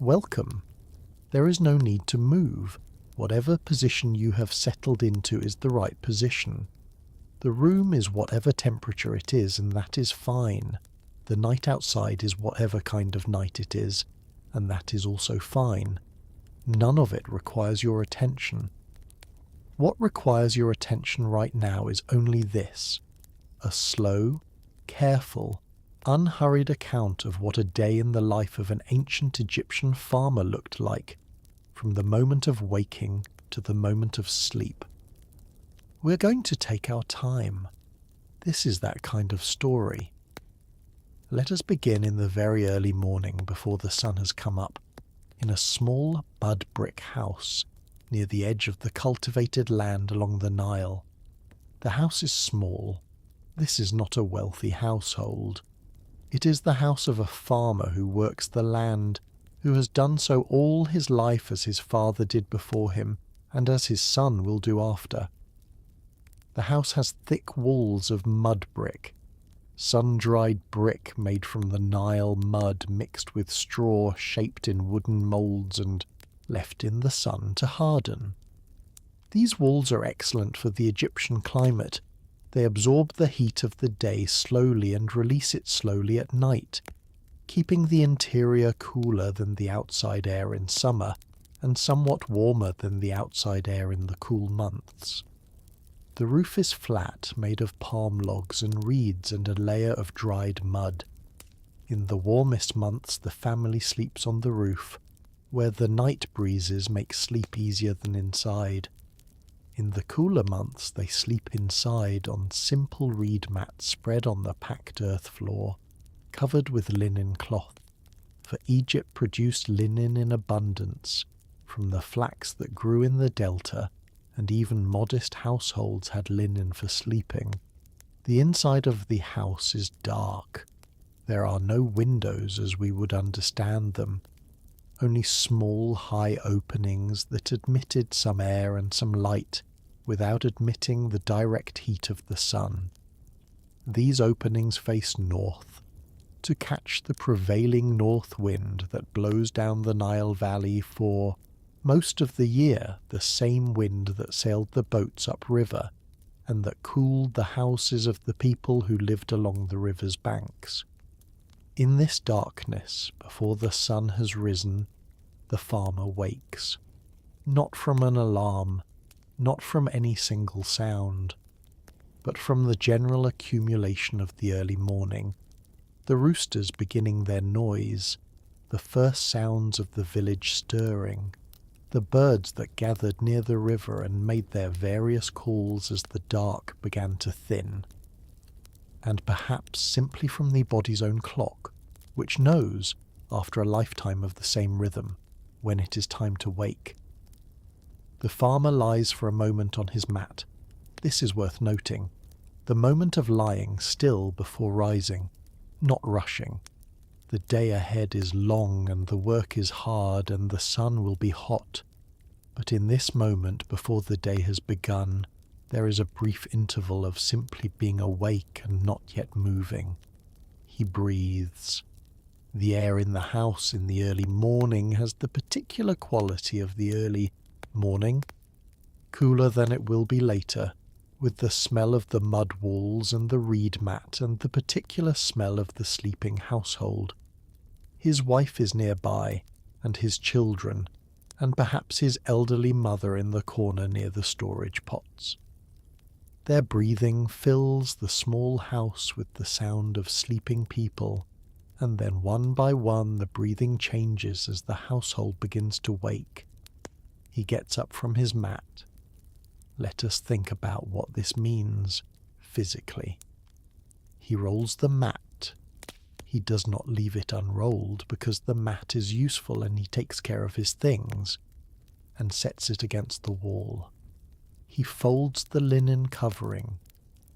Welcome. There is no need to move. Whatever position you have settled into is the right position. The room is whatever temperature it is, and that is fine. The night outside is whatever kind of night it is, and that is also fine. None of it requires your attention. What requires your attention right now is only this: a slow, careful, unhurried account of what a day in the life of an ancient Egyptian farmer looked like, from the moment of waking to the moment of sleep. We're going to take our time. This is that kind of story. Let us begin in the very early morning before the sun has come up, in a small mud brick house near the edge of the cultivated land along the Nile. The house is small. This is not a wealthy household. It is the house of a farmer who works the land, who has done so all his life as his father did before him, and as his son will do after. The house has thick walls of mud brick, sun-dried brick made from the Nile mud mixed with straw shaped in wooden moulds and left in the sun to harden. These walls are excellent for the Egyptian climate. They absorb the heat of the day slowly and release it slowly at night, keeping the interior cooler than the outside air in summer and somewhat warmer than the outside air in the cool months. The roof is flat, made of palm logs and reeds and a layer of dried mud. In the warmest months the family sleeps on the roof, where the night breezes make sleep easier than inside. In the cooler months they sleep inside on simple reed mats spread on the packed earth floor, covered with linen cloth, for Egypt produced linen in abundance from the flax that grew in the delta, and even modest households had linen for sleeping. The inside of the house is dark. There are no windows as we would understand them, only small high openings that admitted some air and some light without admitting the direct heat of the sun. These openings face north, to catch the prevailing north wind that blows down the Nile Valley for most of the year, the same wind that sailed the boats upriver and that cooled the houses of the people who lived along the river's banks. In this darkness, before the sun has risen, the farmer wakes, not from an alarm, not from any single sound, but from the general accumulation of the early morning, the roosters beginning their noise, the first sounds of the village stirring, the birds that gathered near the river and made their various calls as the dark began to thin, and perhaps simply from the body's own clock, which knows, after a lifetime of the same rhythm, when it is time to wake. The farmer lies for a moment on his mat. This is worth noting. The moment of lying still before rising, not rushing. The day ahead is long and the work is hard and the sun will be hot. But in this moment before the day has begun, there is a brief interval of simply being awake and not yet moving. He breathes. The air in the house in the early morning has the particular quality of the early morning, cooler than it will be later, with the smell of the mud walls and the reed mat and the particular smell of the sleeping household. His wife is nearby, and his children, and perhaps his elderly mother in the corner near the storage pots. Their breathing fills the small house with the sound of sleeping people, and then one by one the breathing changes as the household begins to wake. He gets up from his mat. Let us think about what this means physically. He rolls the mat. He does not leave it unrolled because the mat is useful and he takes care of his things, and sets it against the wall. He folds the linen covering.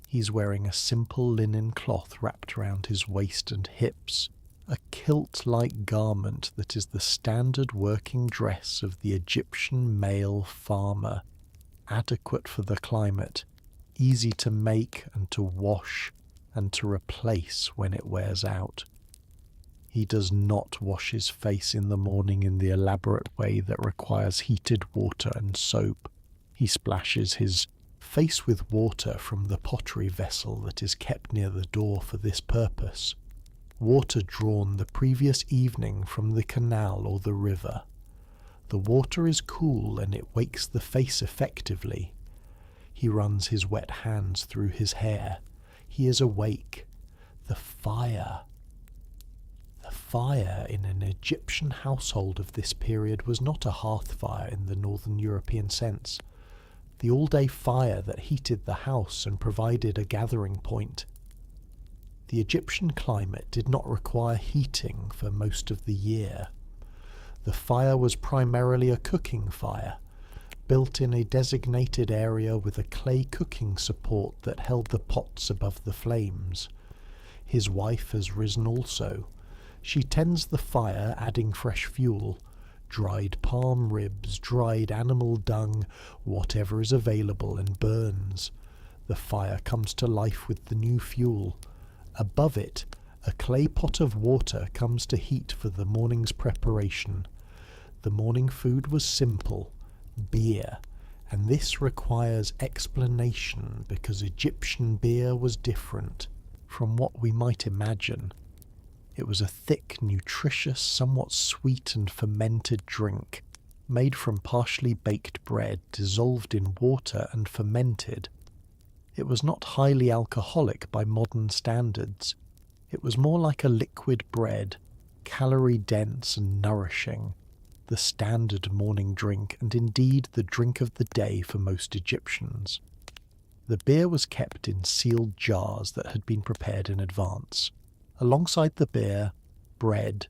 He's wearing a simple linen cloth wrapped around his waist and hips, a kilt-like garment that is the standard working dress of the Egyptian male farmer, adequate for the climate, easy to make and to wash and to replace when it wears out. He does not wash his face in the morning in the elaborate way that requires heated water and soap. He splashes his face with water from the pottery vessel that is kept near the door for this purpose, water drawn the previous evening from the canal or the river. The water is cool and it wakes the face effectively. He runs his wet hands through his hair. He is awake. The fire in an Egyptian household of this period was not a hearth fire in the northern European sense. The all-day fire that heated the house and provided a gathering point. The Egyptian climate did not require heating for most of the year. The fire was primarily a cooking fire, built in a designated area with a clay cooking support that held the pots above the flames. His wife has risen also. She tends the fire, adding fresh fuel, dried palm ribs, dried animal dung, whatever is available, and burns. The fire comes to life with the new fuel. Above it, a clay pot of water comes to heat for the morning's preparation. The morning food was simple, beer, and this requires explanation because Egyptian beer was different from what we might imagine. It was a thick, nutritious, somewhat sweet and fermented drink, made from partially baked bread dissolved in water and fermented. It was not highly alcoholic by modern standards. It was more like a liquid bread, calorie-dense and nourishing, the standard morning drink and indeed the drink of the day for most Egyptians. The beer was kept in sealed jars that had been prepared in advance. Alongside the beer, bread,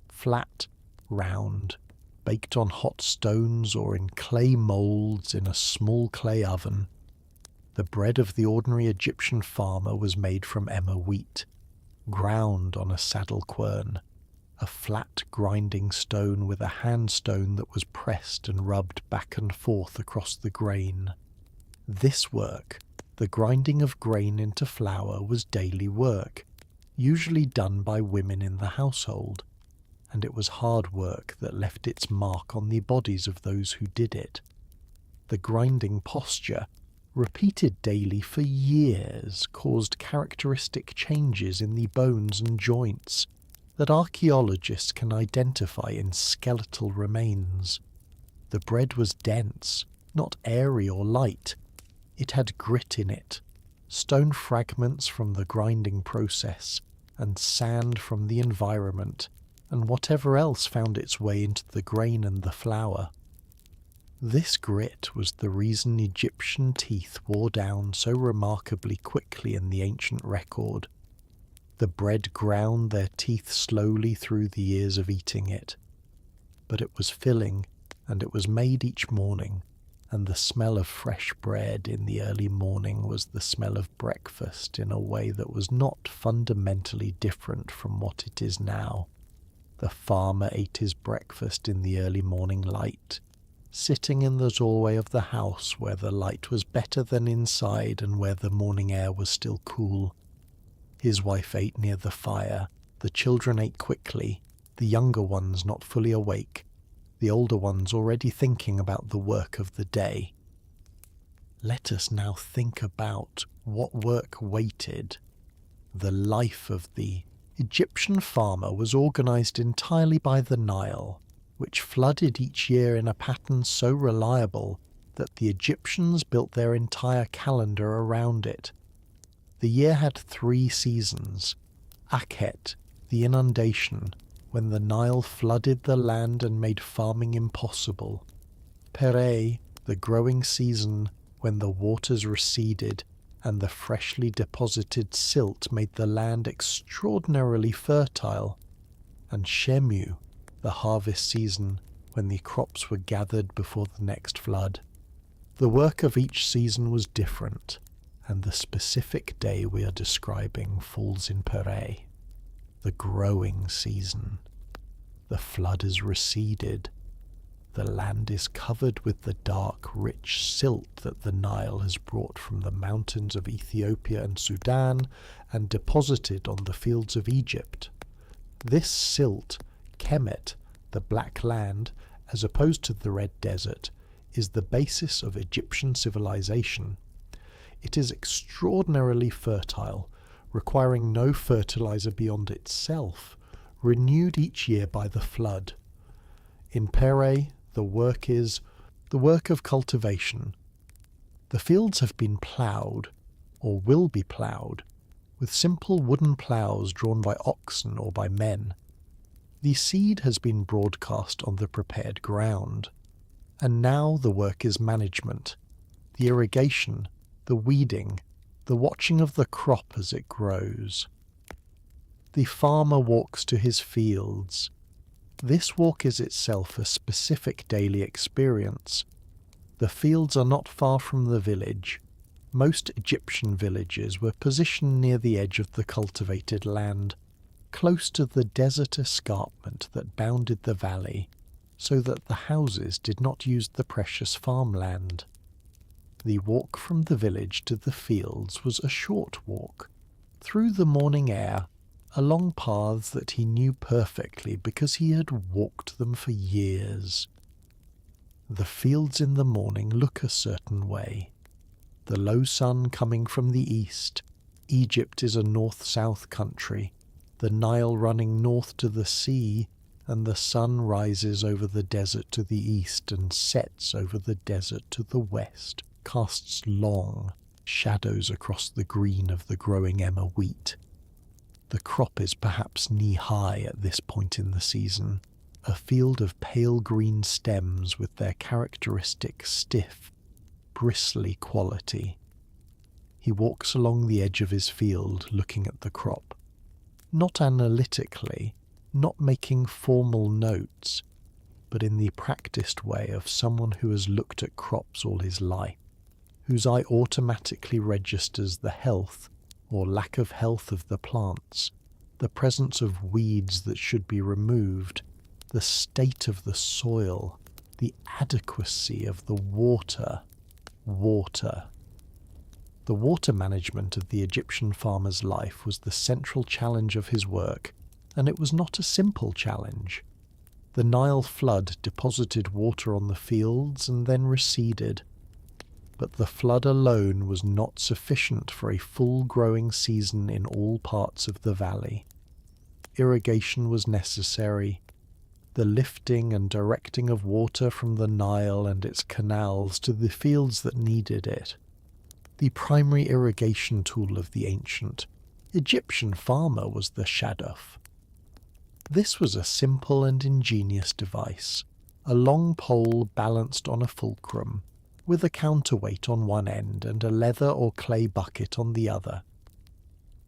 flat, round, baked on hot stones or in clay moulds in a small clay oven. The bread of the ordinary Egyptian farmer was made from emmer wheat, ground on a saddle quern, a flat grinding stone with a hand stone that was pressed and rubbed back and forth across the grain. This work, the grinding of grain into flour, was daily work, usually done by women in the household, and it was hard work that left its mark on the bodies of those who did it. The grinding posture, repeated daily for years, caused characteristic changes in the bones and joints that archaeologists can identify in skeletal remains. The bread was dense, not airy or light. It had grit in it, stone fragments from the grinding process, and sand from the environment, and whatever else found its way into the grain and the flour. This grit was the reason Egyptian teeth wore down so remarkably quickly in the ancient record. The bread ground their teeth slowly through the years of eating it. But it was filling, and it was made each morning, and the smell of fresh bread in the early morning was the smell of breakfast in a way that was not fundamentally different from what it is now. The farmer ate his breakfast in the early morning light, sitting in the doorway of the house where the light was better than inside and where the morning air was still cool. His wife ate near the fire, the children ate quickly, the younger ones not fully awake, the older ones already thinking about the work of the day. Let us now think about what work waited. The life of the Egyptian farmer was organized entirely by the Nile, which flooded each year in a pattern so reliable that the Egyptians built their entire calendar around it. The year had 3 seasons: Akhet, the inundation, when the Nile flooded the land and made farming impossible; Pereh, the growing season, when the waters receded and the freshly deposited silt made the land extraordinarily fertile; and Shemu, the harvest season, when the crops were gathered before the next flood. The work of each season was different, and the specific day we are describing falls in Pereh, the growing season. The flood has receded. The land is covered with the dark, rich silt that the Nile has brought from the mountains of Ethiopia and Sudan and deposited on the fields of Egypt. This silt, Kemet, the black land, as opposed to the red desert, is the basis of Egyptian civilization. It is extraordinarily fertile, requiring no fertilizer beyond itself, renewed each year by the flood. In Pere, the work is the work of cultivation. The fields have been ploughed, or will be ploughed, with simple wooden ploughs drawn by oxen or by men. The seed has been broadcast on the prepared ground, and now the work is management, the irrigation, the weeding, the watching of the crop as it grows. The farmer walks to his fields. This walk is itself a specific daily experience. The fields are not far from the village. Most Egyptian villages were positioned near the edge of the cultivated land, close to the desert escarpment that bounded the valley, so that the houses did not use the precious farmland. The walk from the village to the fields was a short walk, through the morning air, along paths that he knew perfectly because he had walked them for years. The fields in the morning look a certain way. The low sun coming from the east. Egypt is a north-south country, the Nile running north to the sea, and the sun rises over the desert to the east and sets over the desert to the west, casts long shadows across the green of the growing emmer wheat. The crop is perhaps knee-high at this point in the season, a field of pale green stems with their characteristic stiff, bristly quality. He walks along the edge of his field looking at the crop, not analytically, not making formal notes, but in the practiced way of someone who has looked at crops all his life, whose eye automatically registers the health or lack of health of the plants, the presence of weeds that should be removed, the state of the soil, the adequacy of the water. The water management of the Egyptian farmer's life was the central challenge of his work, and it was not a simple challenge. The Nile flood deposited water on the fields and then receded, but the flood alone was not sufficient for a full growing season in all parts of the valley. Irrigation was necessary. The lifting and directing of water from the Nile and its canals to the fields that needed it. The primary irrigation tool of the ancient Egyptian farmer was the shaduf. This was a simple and ingenious device, a long pole balanced on a fulcrum, with a counterweight on one end and a leather or clay bucket on the other.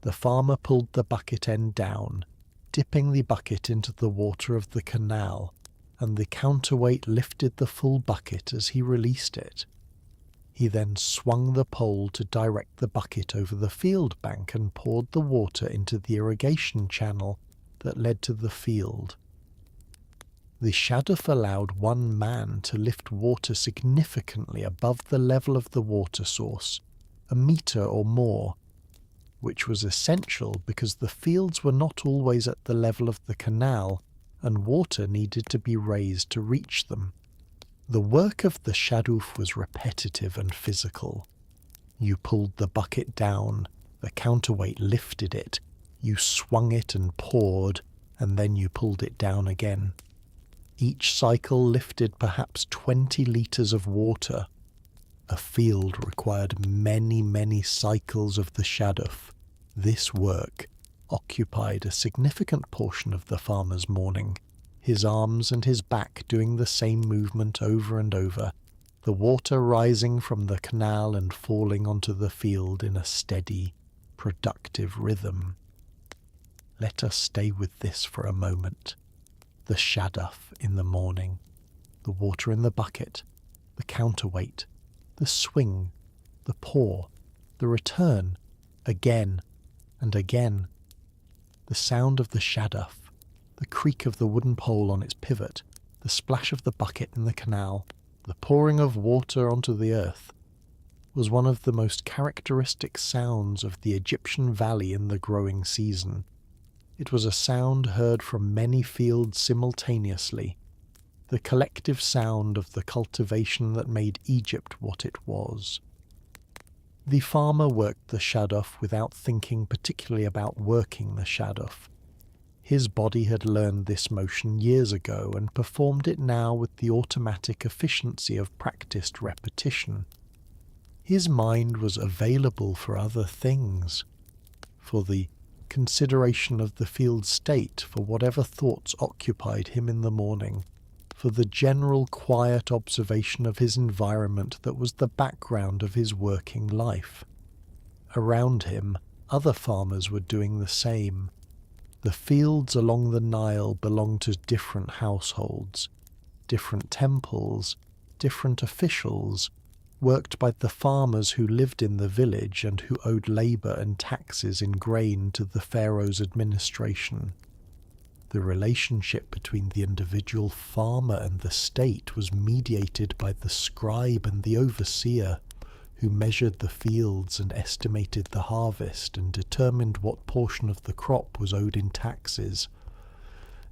The farmer pulled the bucket end down, dipping the bucket into the water of the canal, and the counterweight lifted the full bucket as he released it. He then swung the pole to direct the bucket over the field bank and poured the water into the irrigation channel that led to the field. The shaduf allowed one man to lift water significantly above the level of the water source, a metre or more, which was essential because the fields were not always at the level of the canal and water needed to be raised to reach them. The work of the shaduf was repetitive and physical. You pulled the bucket down, the counterweight lifted it, you swung it and poured, and then you pulled it down again. Each cycle lifted perhaps 20 litres of water. A field required many, many cycles of the shaduf. This work occupied a significant portion of the farmer's morning, his arms and his back doing the same movement over and over, the water rising from the canal and falling onto the field in a steady, productive rhythm. Let us stay with this for a moment. The shaduf in the morning, the water in the bucket, the counterweight, the swing, the pour, the return, again and again. The sound of the shaduf, the creak of the wooden pole on its pivot, the splash of the bucket in the canal, the pouring of water onto the earth, was one of the most characteristic sounds of the Egyptian valley in the growing season. It was a sound heard from many fields simultaneously, the collective sound of the cultivation that made Egypt what it was. The farmer worked the shaduf without thinking particularly about working the shaduf. His body had learned this motion years ago and performed it now with the automatic efficiency of practiced repetition. His mind was available for other things, for the consideration of the field state, for whatever thoughts occupied him in the morning, for the general quiet observation of his environment that was the background of his working life. Around him, other farmers were doing the same. The fields along the Nile belonged to different households, different temples, different officials, worked by the farmers who lived in the village and who owed labour and taxes in grain to the pharaoh's administration. The relationship between the individual farmer and the state was mediated by the scribe and the overseer, who measured the fields and estimated the harvest and determined what portion of the crop was owed in taxes.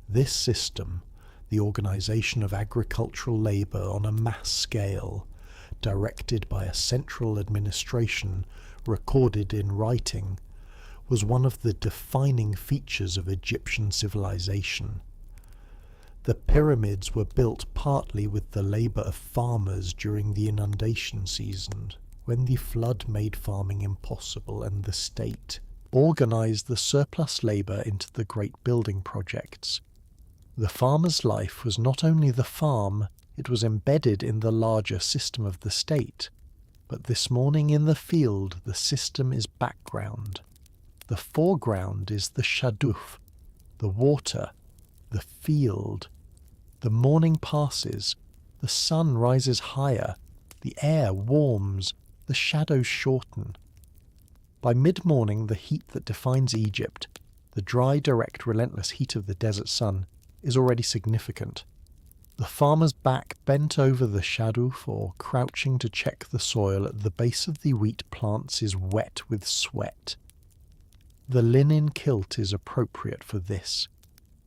This system, the organisation of agricultural labour on a mass scale, directed by a central administration, recorded in writing, was one of the defining features of Egyptian civilization. The pyramids were built partly with the labour of farmers during the inundation season, when the flood made farming impossible, and the state organised the surplus labour into the great building projects. The farmer's life was not only the farm, it was embedded in the larger system of the state. But this morning in the field, the system is background. The foreground is the shaduf, the water, the field. The morning passes, the sun rises higher, the air warms, the shadows shorten. By mid-morning, the heat that defines Egypt, the dry, direct, relentless heat of the desert sun, is already significant. The farmer's back bent over the shaduf or crouching to check the soil at the base of the wheat plants is wet with sweat. The linen kilt is appropriate for this.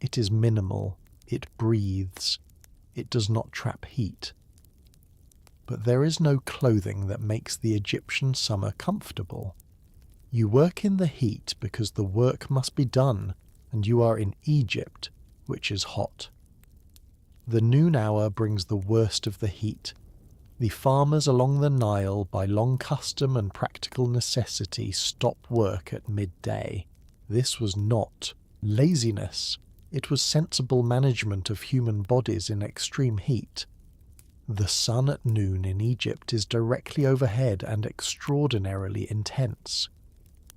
It is minimal, it breathes, it does not trap heat. But there is no clothing that makes the Egyptian summer comfortable. You work in the heat because the work must be done, and you are in Egypt, which is hot. The noon hour brings the worst of the heat. The farmers along the Nile, by long custom and practical necessity, stop work at midday. This was not laziness. It was sensible management of human bodies in extreme heat. The sun at noon in Egypt is directly overhead and extraordinarily intense.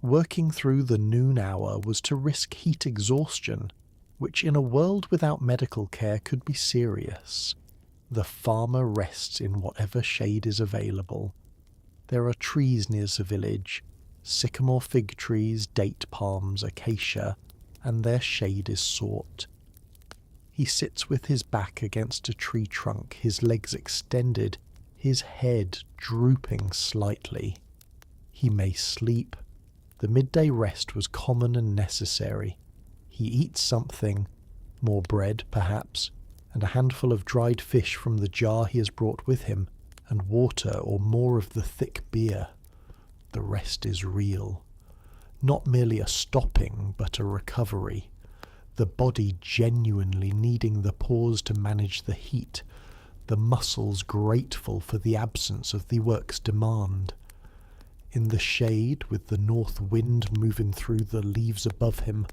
Working through the noon hour was to risk heat exhaustion, which in a world without medical care could be serious. The farmer rests in whatever shade is available. There are trees near the village, sycamore fig trees, date palms, acacia, and their shade is sought. He sits with his back against a tree trunk, his legs extended, his head drooping slightly. He may sleep. The midday rest was common and necessary. He eats something, more bread perhaps, and a handful of dried fish from the jar he has brought with him, and water or more of the thick beer. The rest is real. Not merely a stopping, but a recovery. The body genuinely needing the pause to manage the heat, the muscles grateful for the absence of the work's demand. In the shade, with the north wind moving through the leaves above him,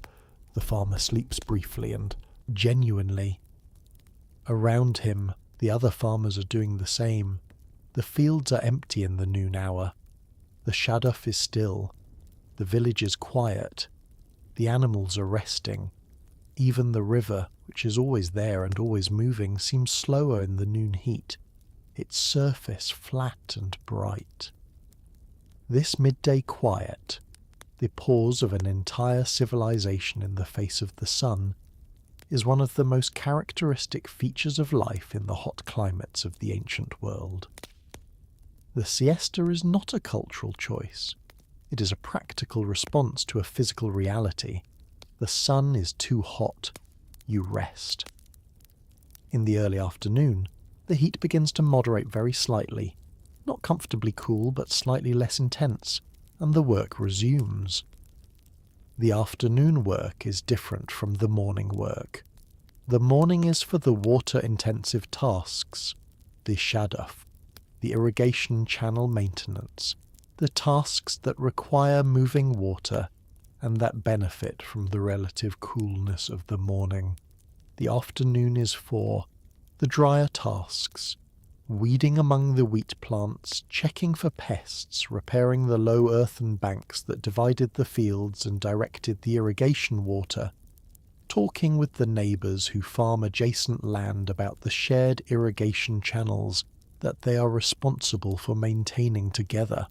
the farmer sleeps briefly and genuinely. Around him, the other farmers are doing the same. The fields are empty in the noon hour. The shaduf is still. The village is quiet. The animals are resting. Even the river, which is always there and always moving, seems slower in the noon heat, its surface flat and bright. This midday quiet, the pause of an entire civilization in the face of the sun, is one of the most characteristic features of life in the hot climates of the ancient world. The siesta is not a cultural choice. It is a practical response to a physical reality. The sun is too hot. You rest. In the early afternoon, the heat begins to moderate very slightly, not comfortably cool but slightly less intense, and the work resumes. The afternoon work is different from the morning work. The morning is for the water-intensive tasks, the shaduf, the irrigation channel maintenance, the tasks that require moving water and that benefit from the relative coolness of the morning. The afternoon is for the drier tasks, weeding among the wheat plants, checking for pests, repairing the low earthen banks that divided the fields and directed the irrigation water, talking with the neighbours who farm adjacent land about the shared irrigation channels that they are responsible for maintaining together.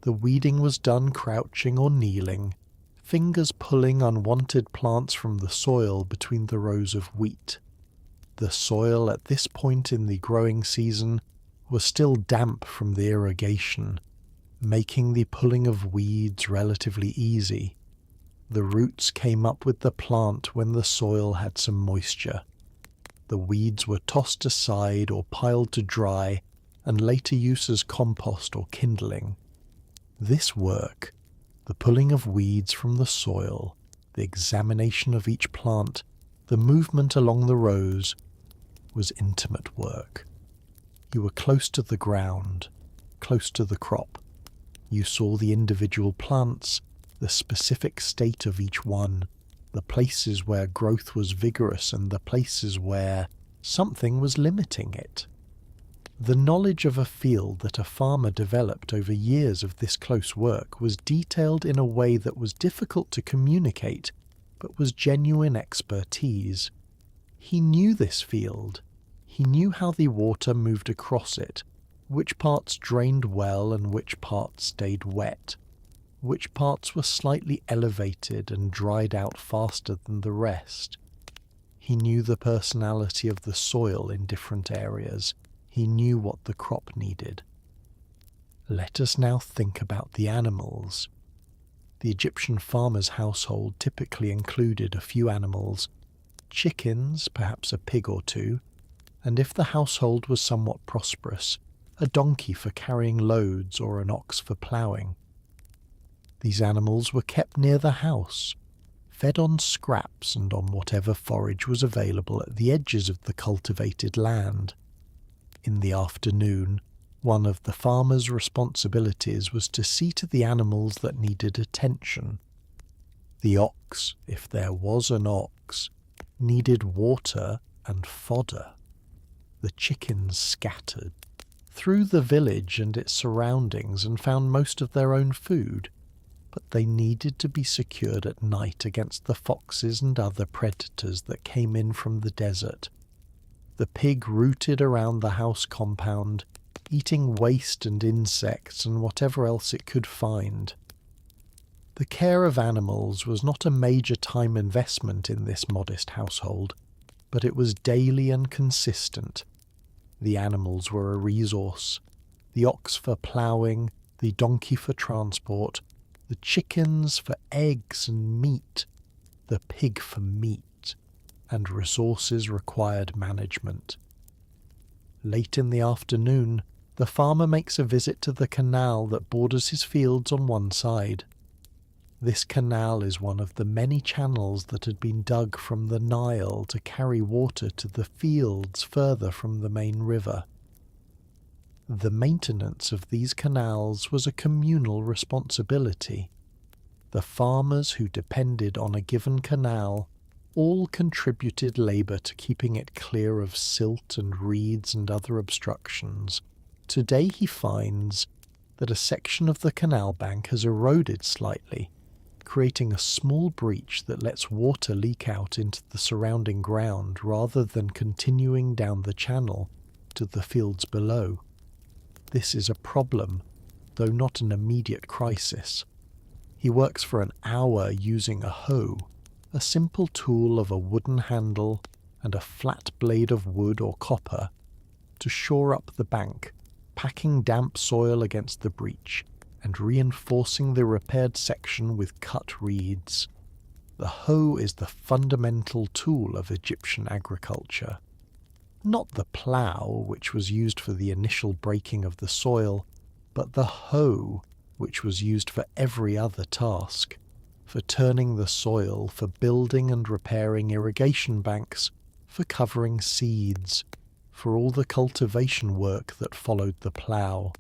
The weeding was done crouching or kneeling, fingers pulling unwanted plants from the soil between the rows of wheat. The soil at this point in the growing season was still damp from the irrigation, making the pulling of weeds relatively easy. The roots came up with the plant when the soil had some moisture. The weeds were tossed aside or piled to dry and later used as compost or kindling. This work, the pulling of weeds from the soil, the examination of each plant, the movement along the rows, was intimate work. You were close to the ground, close to the crop. You saw the individual plants, the specific state of each one, the places where growth was vigorous and the places where something was limiting it. The knowledge of a field that a farmer developed over years of this close work was detailed in a way that was difficult to communicate, but was genuine expertise. He knew this field. He knew how the water moved across it, which parts drained well and which parts stayed wet, which parts were slightly elevated and dried out faster than the rest. He knew the personality of the soil in different areas. He knew what the crop needed. Let us now think about the animals. The Egyptian farmer's household typically included a few animals, chickens, perhaps a pig or two, and if the household was somewhat prosperous, a donkey for carrying loads or an ox for ploughing. These animals were kept near the house, fed on scraps and on whatever forage was available at the edges of the cultivated land. In the afternoon, one of the farmer's responsibilities was to see to the animals that needed attention. The ox, if there was an ox, needed water and fodder. The chickens scattered through the village and its surroundings and found most of their own food, but they needed to be secured at night against the foxes and other predators that came in from the desert. The pig rooted around the house compound, eating waste and insects and whatever else it could find. The care of animals was not a major time investment in this modest household, but it was daily and consistent. The animals were a resource, the ox for ploughing, the donkey for transport, the chickens for eggs and meat, the pig for meat, and resources required management. Late in the afternoon, the farmer makes a visit to the canal that borders his fields on one side. This canal is one of the many channels that had been dug from the Nile to carry water to the fields further from the main river. The maintenance of these canals was a communal responsibility. The farmers who depended on a given canal all contributed labour to keeping it clear of silt and reeds and other obstructions. Today he finds that a section of the canal bank has eroded slightly, creating a small breach that lets water leak out into the surrounding ground rather than continuing down the channel to the fields below. This is a problem, though not an immediate crisis. He works for an hour using a hoe, a simple tool of a wooden handle and a flat blade of wood or copper, to shore up the bank, packing damp soil against the breach and reinforcing the repaired section with cut reeds. The hoe is the fundamental tool of Egyptian agriculture. Not the plough, which was used for the initial breaking of the soil, but the hoe, which was used for every other task, for turning the soil, for building and repairing irrigation banks, for covering seeds, for all the cultivation work that followed the plough.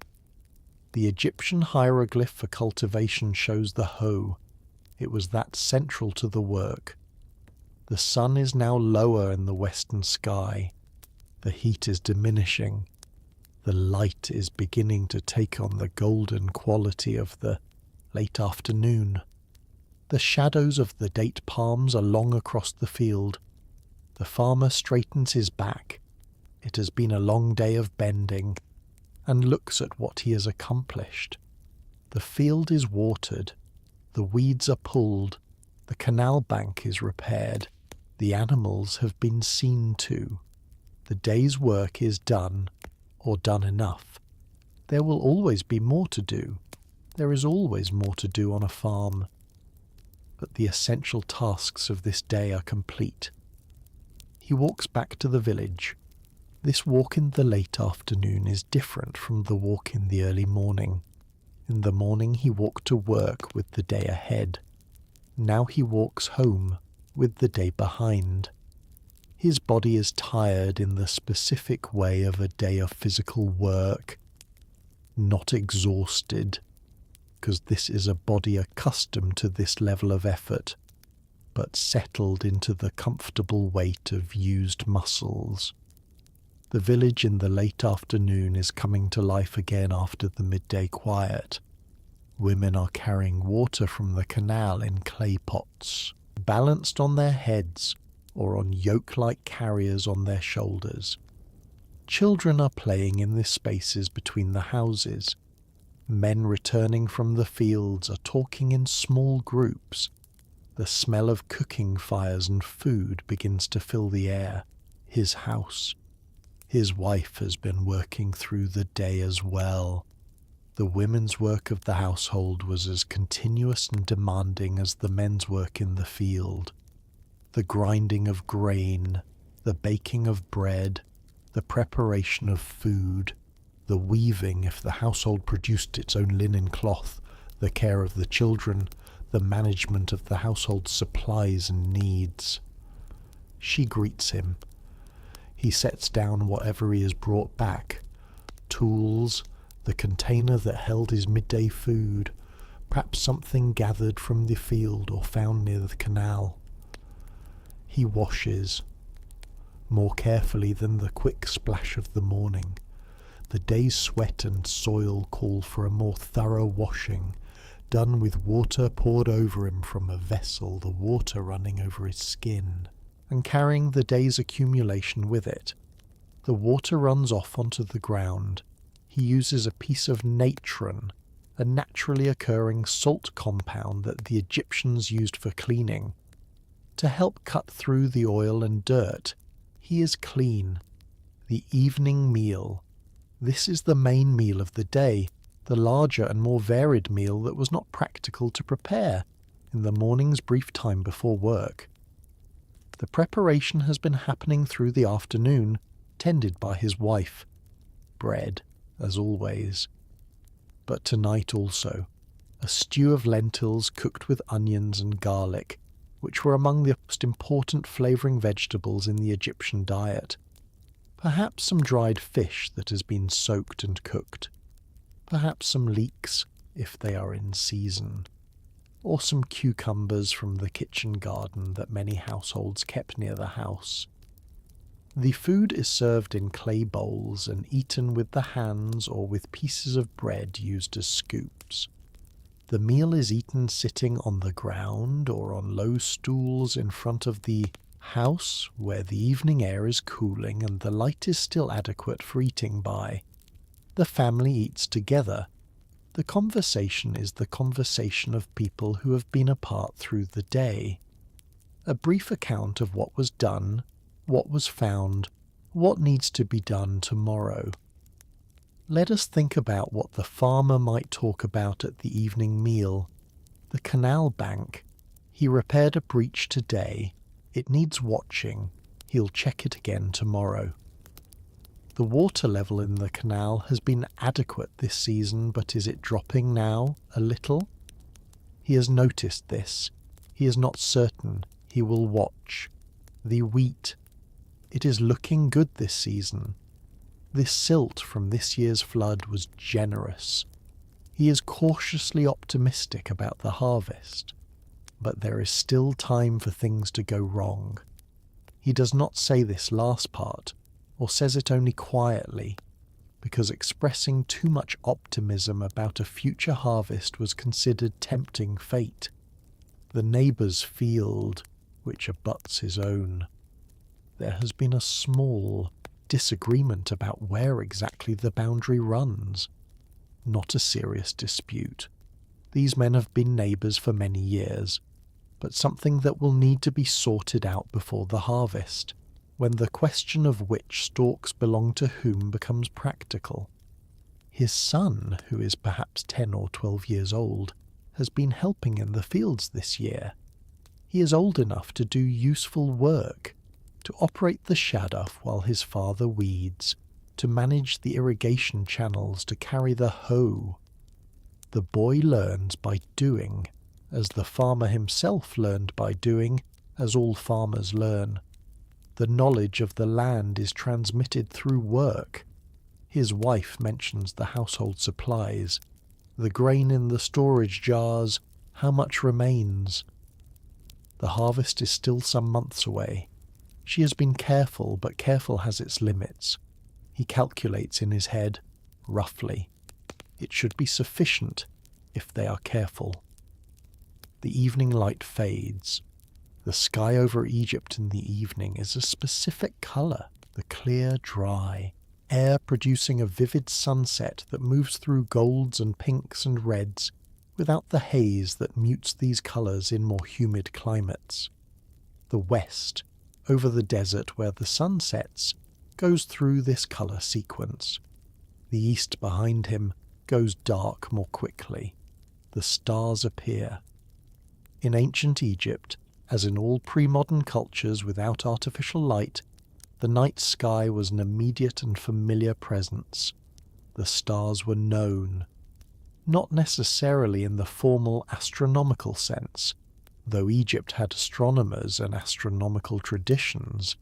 The Egyptian hieroglyph for cultivation shows the hoe. It was that central to the work. The sun is now lower in the western sky. The heat is diminishing. The light is beginning to take on the golden quality of the late afternoon. The shadows of the date palms are long across the field. The farmer straightens his back. It has been a long day of bending, and looks at what he has accomplished. The field is watered. The weeds are pulled. The canal bank is repaired. The animals have been seen to. The day's work is done, or done enough. There will always be more to do. There is always more to do on a farm. But the essential tasks of this day are complete. He walks back to the village. This walk in the late afternoon is different from the walk in the early morning. In the morning he walked to work with the day ahead. Now he walks home with the day behind. His body is tired in the specific way of a day of physical work, not exhausted, because this is a body accustomed to this level of effort, but settled into the comfortable weight of used muscles. The village in the late afternoon is coming to life again after the midday quiet. Women are carrying water from the canal in clay pots, balanced on their heads or on yoke-like carriers on their shoulders. Children are playing in the spaces between the houses. Men returning from the fields are talking in small groups. The smell of cooking fires and food begins to fill the air. His house. His wife has been working through the day as well. The women's work of the household was as continuous and demanding as the men's work in the field. The grinding of grain, the baking of bread, the preparation of food, the weaving if the household produced its own linen cloth, the care of the children, the management of the household supplies and needs. She greets him. He sets down whatever he has brought back, tools, the container that held his midday food, perhaps something gathered from the field or found near the canal. He washes, more carefully than the quick splash of the morning. The day's sweat and soil call for a more thorough washing, done with water poured over him from a vessel, the water running over his skin, and carrying the day's accumulation with it. The water runs off onto the ground. He uses a piece of natron, a naturally occurring salt compound that the Egyptians used for cleaning, to help cut through the oil and dirt. He is clean. The evening meal. This is the main meal of the day, the larger and more varied meal that was not practical to prepare in the morning's brief time before work. The preparation has been happening through the afternoon, tended by his wife. Bread, as always. But tonight also, a stew of lentils cooked with onions and garlic, which were among the most important flavouring vegetables in the Egyptian diet. Perhaps some dried fish that has been soaked and cooked. Perhaps some leeks, if they are in season. Or some cucumbers from the kitchen garden that many households kept near the house. The food is served in clay bowls and eaten with the hands or with pieces of bread used as scoops. The meal is eaten sitting on the ground or on low stools in front of the house, where the evening air is cooling and the light is still adequate for eating by. The family eats together. The conversation is the conversation of people who have been apart through the day. A brief account of what was done, what was found, what needs to be done tomorrow. Let us think about what the farmer might talk about at the evening meal. The canal bank. He repaired a breach today. It needs watching. He'll check it again tomorrow. The water level in the canal has been adequate this season, but is it dropping now, a little? He has noticed this. He is not certain. He will watch. The wheat. It is looking good this season. This silt from this year's flood was generous. He is cautiously optimistic about the harvest. But there is still time for things to go wrong. He does not say this last part, or says it only quietly, because expressing too much optimism about a future harvest was considered tempting fate. The neighbour's field, which abuts his own. There has been a small disagreement about where exactly the boundary runs. Not a serious dispute. These men have been neighbours for many years, but something that will need to be sorted out before the harvest, when the question of which stalks belong to whom becomes practical. His son, who is perhaps 10 or 12 years old, has been helping in the fields this year. He is old enough to do useful work, to operate the shadduff while his father weeds, to manage the irrigation channels, to carry the hoe. The boy learns by doing, as the farmer himself learned by doing, as all farmers learn. The knowledge of the land is transmitted through work. His wife mentions the household supplies, the grain in the storage jars, how much remains. The harvest is still some months away. She has been careful, but careful has its limits. He calculates in his head, roughly. It should be sufficient if they are careful. The evening light fades. The sky over Egypt in the evening is a specific colour, the clear, dry, air producing a vivid sunset that moves through golds and pinks and reds without the haze that mutes these colours in more humid climates. The west, over the desert where the sun sets, goes through this colour sequence. The east behind him goes dark more quickly. The stars appear. In ancient Egypt, as in all pre-modern cultures without artificial light, the night sky was an immediate and familiar presence. The stars were known, not necessarily in the formal astronomical sense, though Egypt had astronomers and astronomical traditions,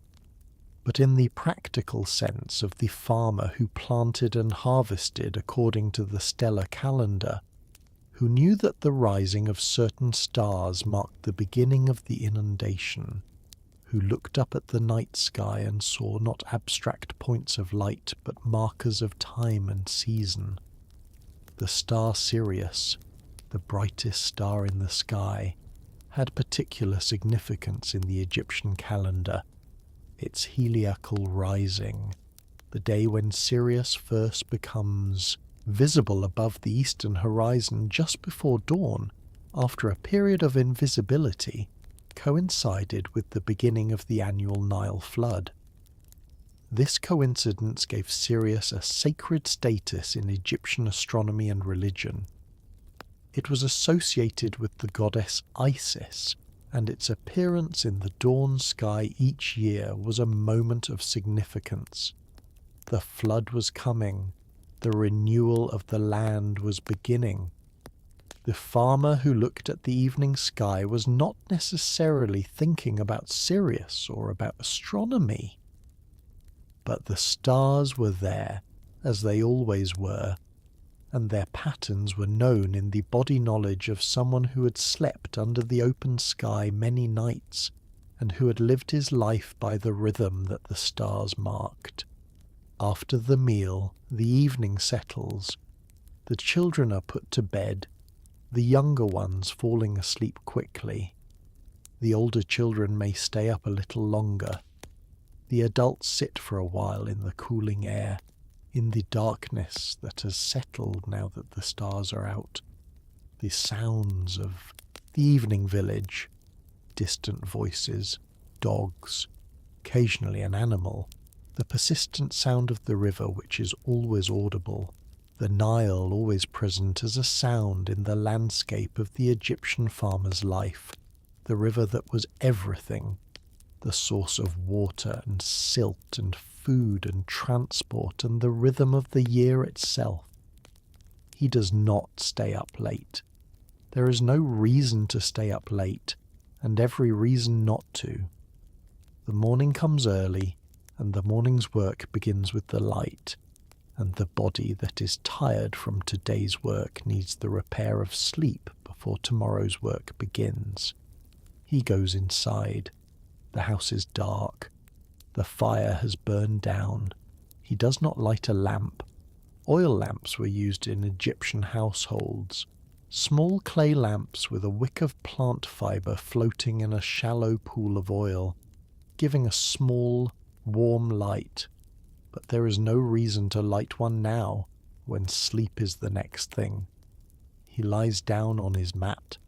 but in the practical sense of the farmer who planted and harvested according to the stellar calendar, who knew that the rising of certain stars marked the beginning of the inundation, who looked up at the night sky and saw not abstract points of light but markers of time and season. The star Sirius, the brightest star in the sky, had particular significance in the Egyptian calendar, its heliacal rising, the day when Sirius first becomes visible above the eastern horizon just before dawn, after a period of invisibility, coincided with the beginning of the annual Nile flood. This coincidence gave Sirius a sacred status in Egyptian astronomy and religion. It was associated with the goddess Isis, and its appearance in the dawn sky each year was a moment of significance. The flood was coming. The renewal of the land was beginning. The farmer who looked at the evening sky was not necessarily thinking about Sirius or about astronomy. But the stars were there, as they always were, and their patterns were known in the body knowledge of someone who had slept under the open sky many nights, and who had lived his life by the rhythm that the stars marked. After the meal, the evening settles. The children are put to bed, the younger ones falling asleep quickly. The older children may stay up a little longer. The adults sit for a while in the cooling air, in the darkness that has settled now that the stars are out. The sounds of the evening village, distant voices, dogs, occasionally an animal, the persistent sound of the river which is always audible, the Nile always present as a sound in the landscape of the Egyptian farmer's life. the river that was everything, the source of water and silt and food and transport and the rhythm of the year itself. He does not stay up late. There is no reason to stay up late, and every reason not to. The morning comes early, and the morning's work begins with the light, and the body that is tired from today's work needs the repair of sleep before tomorrow's work begins. He goes inside. The house is dark. The fire has burned down. He does not light a lamp. Oil lamps were used in Egyptian households. Small clay lamps with a wick of plant fibre floating in a shallow pool of oil, giving a small, warm light. But there is no reason to light one now, when sleep is the next thing. He lies down on his mat.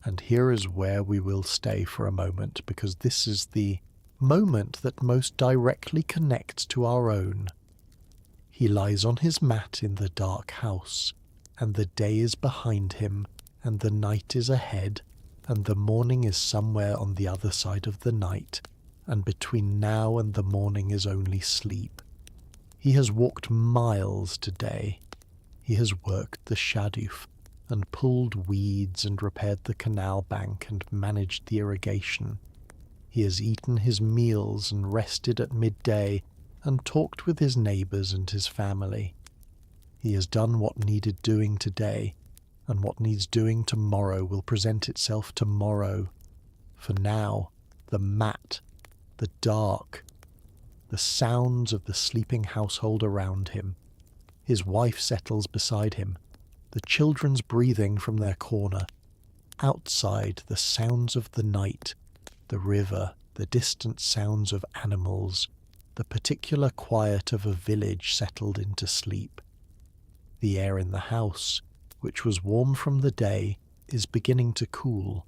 And here is where we will stay for a moment, because this is the moment that most directly connects to our own. He lies on his mat in the dark house, and the day is behind him, and the night is ahead, and the morning is somewhere on the other side of the night, and between now and the morning is only sleep. He has walked miles today. He has worked the shaduf, and pulled weeds and repaired the canal bank and managed the irrigation. He has eaten his meals and rested at midday and talked with his neighbours and his family. He has done what needed doing today, and what needs doing tomorrow will present itself tomorrow. For now, the mat, the dark, the sounds of the sleeping household around him. His wife settles beside him, the children's breathing from their corner. Outside, the sounds of the night, the river, the distant sounds of animals, the particular quiet of a village settled into sleep. The air in the house, which was warm from the day, is beginning to cool.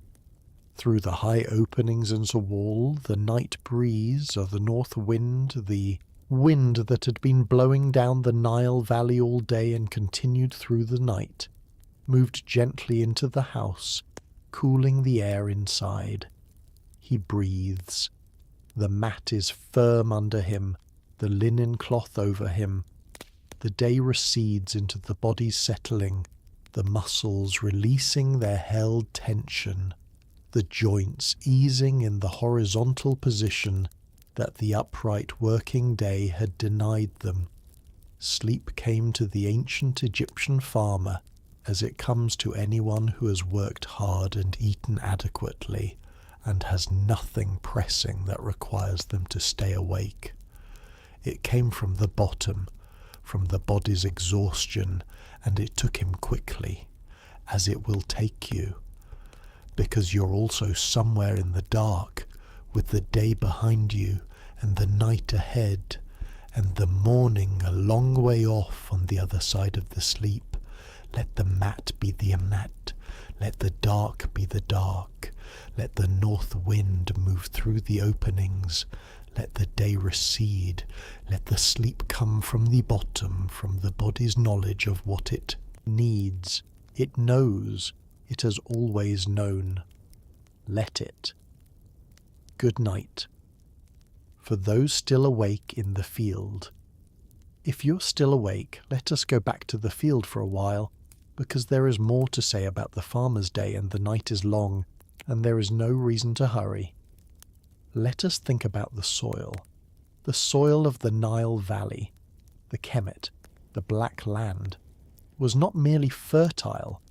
Through the high openings in the wall, the night breeze of the north wind, the wind that had been blowing down the Nile Valley all day and continued through the night, moved gently into the house, cooling the air inside. He breathes. The mat is firm under him, the linen cloth over him. The day recedes into the body's settling, the muscles releasing their held tension, the joints easing in the horizontal position that the upright working day had denied them. Sleep came to the ancient Egyptian farmer as it comes to anyone who has worked hard and eaten adequately and has nothing pressing that requires them to stay awake. It came from the bottom, from the body's exhaustion, and it took him quickly, as it will take you, because you're also somewhere in the dark, with the day behind you and the night ahead, and the morning a long way off on the other side of the sleep. Let the mat be the mat. Let the dark be the dark. Let the north wind move through the openings. Let the day recede. Let the sleep come from the bottom, from the body's knowledge of what it needs. It knows. It has always known. Let it. Good night. For those still awake in the field. If you're still awake, let us go back to the field for a while, because there is more to say about the farmer's day, and the night is long, and there is no reason to hurry. Let us think about the soil of the Nile Valley, the Kemet, the Black Land, was not merely fertile,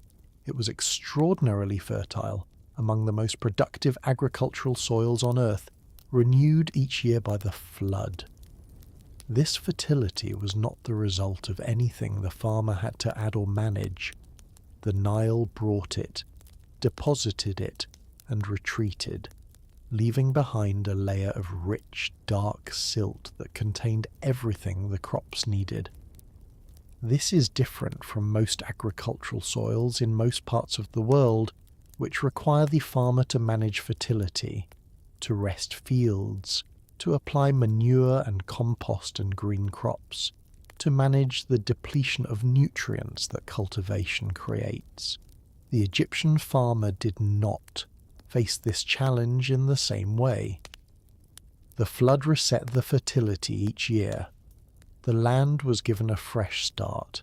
it was extraordinarily fertile, among the most productive agricultural soils on earth, renewed each year by the flood. This fertility was not the result of anything the farmer had to add or manage. The Nile brought it, deposited it, and retreated, leaving behind a layer of rich, dark silt that contained everything the crops needed. This is different from most agricultural soils in most parts of the world, which require the farmer to manage fertility, to rest fields, to apply manure and compost and green crops, to manage the depletion of nutrients that cultivation creates. The Egyptian farmer did not. faced this challenge in the same way. The flood reset the fertility each year. The land was given a fresh start.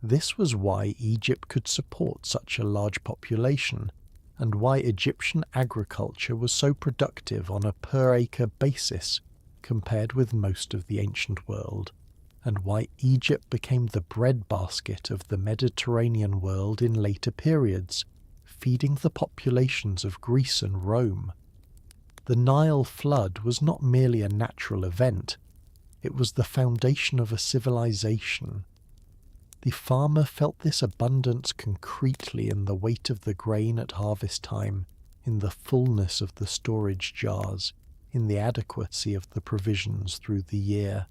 This was why Egypt could support such a large population, and why Egyptian agriculture was so productive on a per-acre basis compared with most of the ancient world, and why Egypt became the breadbasket of the Mediterranean world in later periods, feeding the populations of Greece and Rome. The Nile flood was not merely a natural event, it was the foundation of a civilization. The farmer felt this abundance concretely in the weight of the grain at harvest time, in the fullness of the storage jars, in the adequacy of the provisions through the year.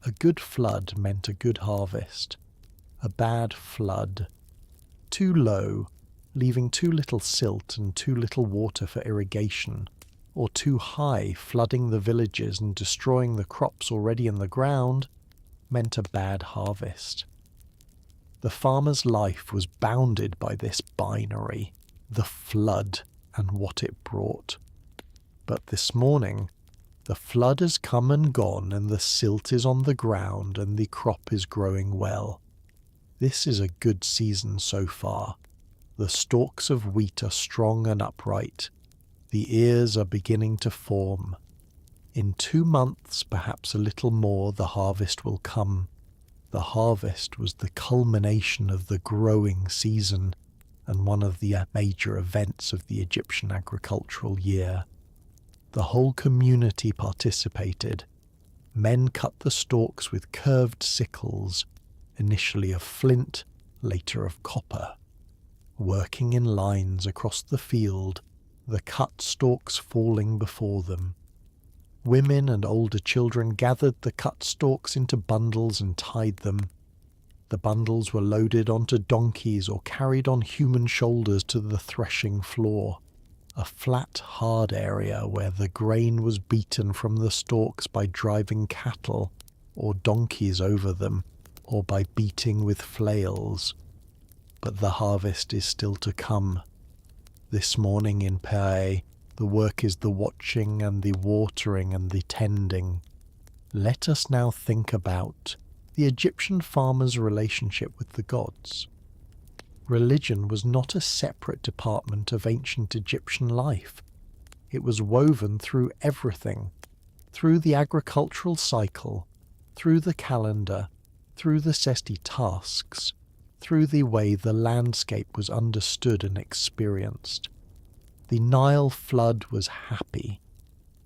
A good flood meant a good harvest. A bad flood, too low, leaving too little silt and too little water for irrigation, or too high, flooding the villages and destroying the crops already in the ground, meant a bad harvest. The farmer's life was bounded by this binary, the flood and what it brought. But this morning, the flood has come and gone, and the silt is on the ground, and the crop is growing well. This is a good season so far. The stalks of wheat are strong and upright. The ears are beginning to form. In 2 months, perhaps a little more, the harvest will come. The harvest was the culmination of the growing season and one of the major events of the Egyptian agricultural year. The whole community participated. Men cut the stalks with curved sickles, initially of flint, later of copper. Working in lines across the field, the cut stalks falling before them. Women and older children gathered the cut stalks into bundles and tied them. The bundles were loaded onto donkeys or carried on human shoulders to the threshing floor, a flat, hard area where the grain was beaten from the stalks by driving cattle or donkeys over them, or by beating with flails. But the harvest is still to come. This morning in Pe'e, the work is the watching and the watering and the tending. Let us now think about the Egyptian farmer's relationship with the gods. Religion was not a separate department of ancient Egyptian life. It was woven through everything, through the agricultural cycle, through the calendar, through the sesti tasks, through the way the landscape was understood and experienced. The Nile flood was happy,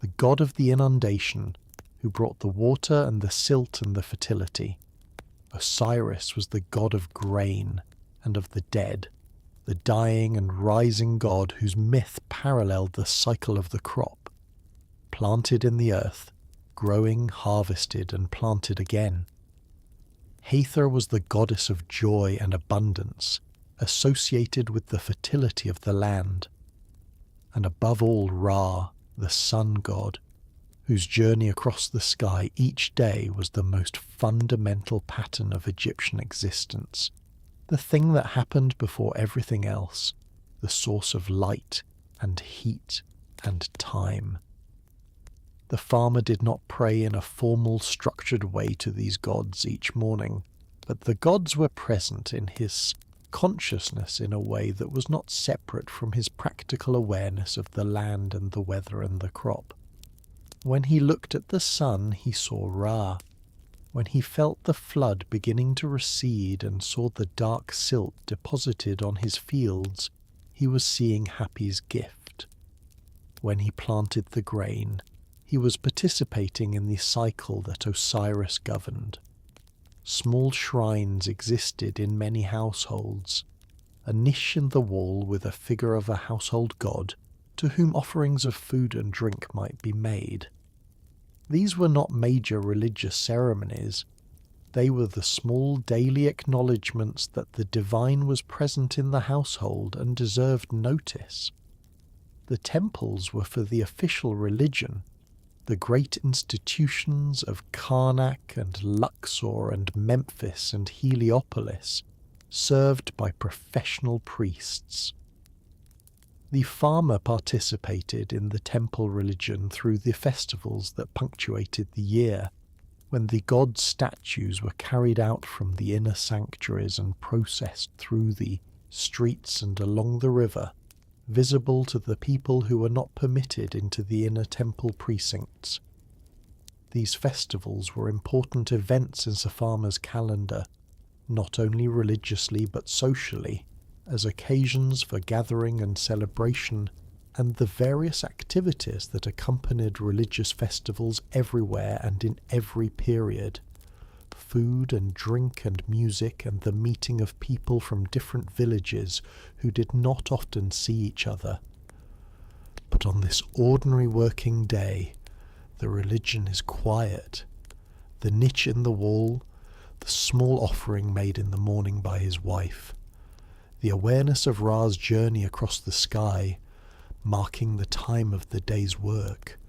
the god of the inundation, who brought the water and the silt and the fertility. Osiris was the god of grain and of the dead, the dying and rising god whose myth paralleled the cycle of the crop, planted in the earth, growing, harvested, and planted again. Hathor was the goddess of joy and abundance, associated with the fertility of the land. And above all, Ra, the sun god, whose journey across the sky each day was the most fundamental pattern of Egyptian existence, the thing that happened before everything else, the source of light and heat and time. The farmer did not pray in a formal, structured way to these gods each morning, but the gods were present in his consciousness in a way that was not separate from his practical awareness of the land and the weather and the crop. When he looked at the sun, he saw Ra. When he felt the flood beginning to recede and saw the dark silt deposited on his fields, he was seeing Hapi's gift. When he planted the grain, he was participating in the cycle that Osiris governed. Small shrines existed in many households, a niche in the wall with a figure of a household god to whom offerings of food and drink might be made. These were not major religious ceremonies. They were the small daily acknowledgments that the divine was present in the household and deserved notice. The temples were for the official religion, the great institutions of Karnak and Luxor and Memphis and Heliopolis, served by professional priests. The farmer participated in the temple religion through the festivals that punctuated the year, when the god statues were carried out from the inner sanctuaries and processed through the streets and along the river, visible to the people who were not permitted into the inner temple precincts. These festivals were important events in the farmer's calendar, not only religiously but socially, as occasions for gathering and celebration, and the various activities that accompanied religious festivals everywhere and in every period. Food and drink and music and the meeting of people from different villages who did not often see each other. But on this ordinary working day, the religion is quiet. The niche in the wall, the small offering made in the morning by his wife, the awareness of Ra's journey across the sky, marking the time of the day's work,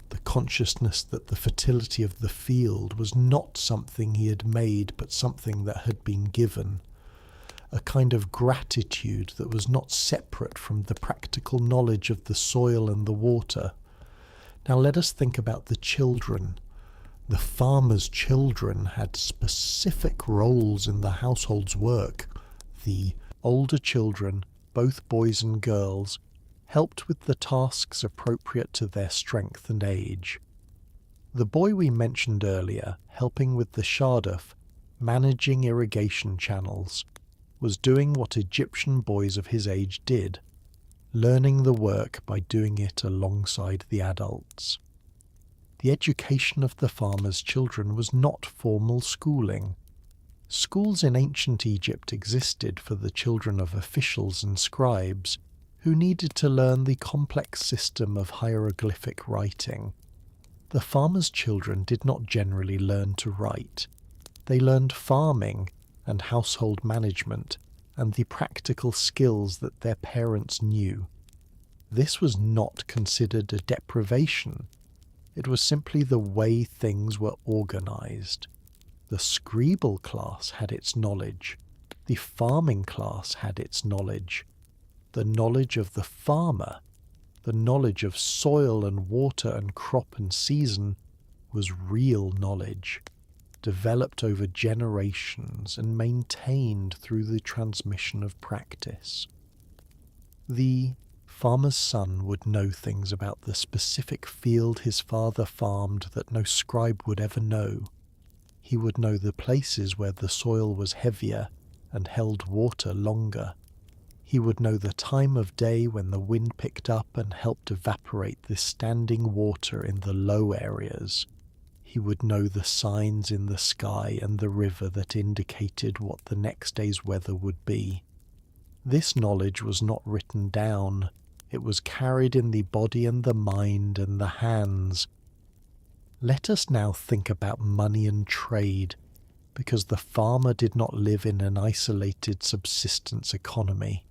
the consciousness that the fertility of the field was not something he had made but something that had been given, a kind of gratitude that was not separate from the practical knowledge of the soil and the water. Now let us think about the children. The farmer's children had specific roles in the household's work. The older children, both boys and girls, helped with the tasks appropriate to their strength and age. The boy we mentioned earlier, helping with the shaduf, managing irrigation channels, was doing what Egyptian boys of his age did, learning the work by doing it alongside the adults. The education of the farmer's children was not formal schooling. Schools in ancient Egypt existed for the children of officials and scribes, who needed to learn the complex system of hieroglyphic writing. The farmer's children did not generally learn to write. They learned farming and household management and the practical skills that their parents knew. This was not considered a deprivation. It was simply the way things were organized. The scribal class had its knowledge. The farming class had its knowledge. The knowledge of the farmer, the knowledge of soil and water and crop and season, was real knowledge, developed over generations and maintained through the transmission of practice. The farmer's son would know things about the specific field his father farmed that no scribe would ever know. He would know the places where the soil was heavier and held water longer. He would know the time of day when the wind picked up and helped evaporate the standing water in the low areas. He would know the signs in the sky and the river that indicated what the next day's weather would be. This knowledge was not written down. It was carried in the body and the mind and the hands. Let us now think about money and trade, because the farmer did not live in an isolated subsistence economy.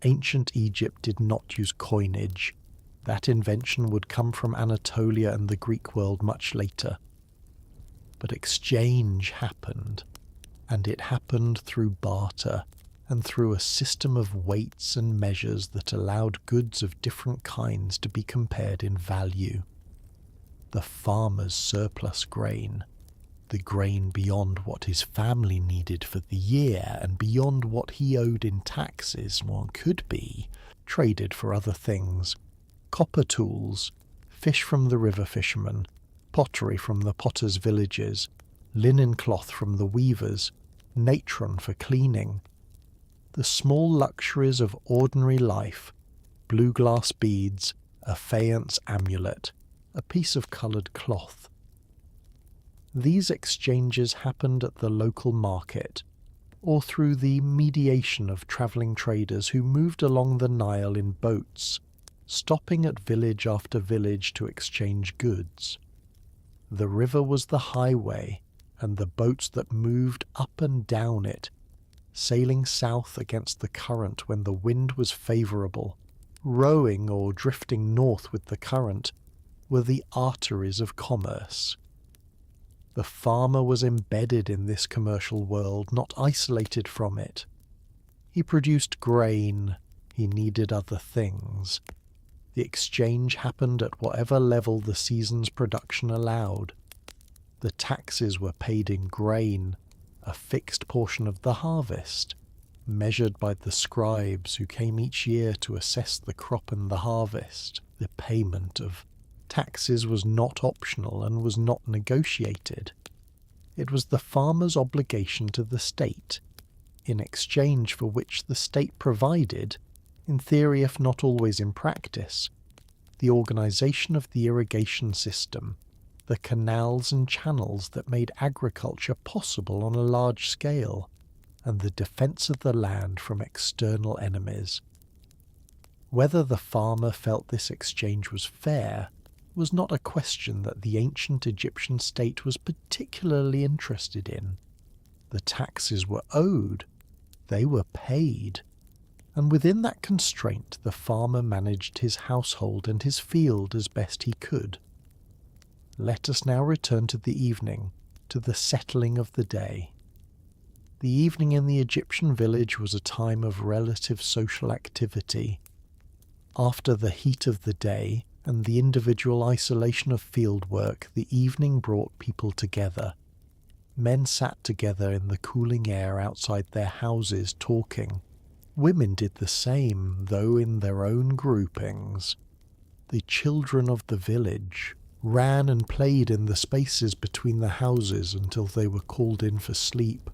Ancient Egypt did not use coinage. That invention would come from Anatolia and the Greek world much later. But exchange happened, and it happened through barter and through a system of weights and measures that allowed goods of different kinds to be compared in value. The farmer's surplus grain, the grain beyond what his family needed for the year and beyond what he owed in taxes, or could be, traded for other things. Copper tools, fish from the river fishermen, pottery from the potters' villages, linen cloth from the weavers, natron for cleaning. The small luxuries of ordinary life, blue glass beads, a faience amulet, a piece of coloured cloth. These exchanges happened at the local market, or through the mediation of travelling traders who moved along the Nile in boats, stopping at village after village to exchange goods. The river was the highway, and the boats that moved up and down it, sailing south against the current when the wind was favourable, rowing or drifting north with the current, were the arteries of commerce. The farmer was embedded in this commercial world, not isolated from it. He produced grain, He needed other things. The exchange happened at whatever level the season's production allowed. The taxes were paid in grain, a fixed portion of the harvest, measured by the scribes who came each year to assess the crop and the harvest. The payment of taxes was not optional and was not negotiated. It was the farmer's obligation to the state, in exchange for which the state provided, in theory if not always in practice, the organisation of the irrigation system, the canals and channels that made agriculture possible on a large scale, and the defence of the land from external enemies. Whether the farmer felt this exchange was fair was not a question that the ancient Egyptian state was particularly interested in. The taxes were owed, they were paid, and within that constraint the farmer managed his household and his field as best he could. Let us now return to the evening, to the settling of the day. The evening in the Egyptian village was a time of relative social activity. After the heat of the day and the individual isolation of field work, the evening brought people together. Men sat together in the cooling air outside their houses talking. Women did the same, though in their own groupings. The children of the village ran and played in the spaces between the houses until they were called in for sleep.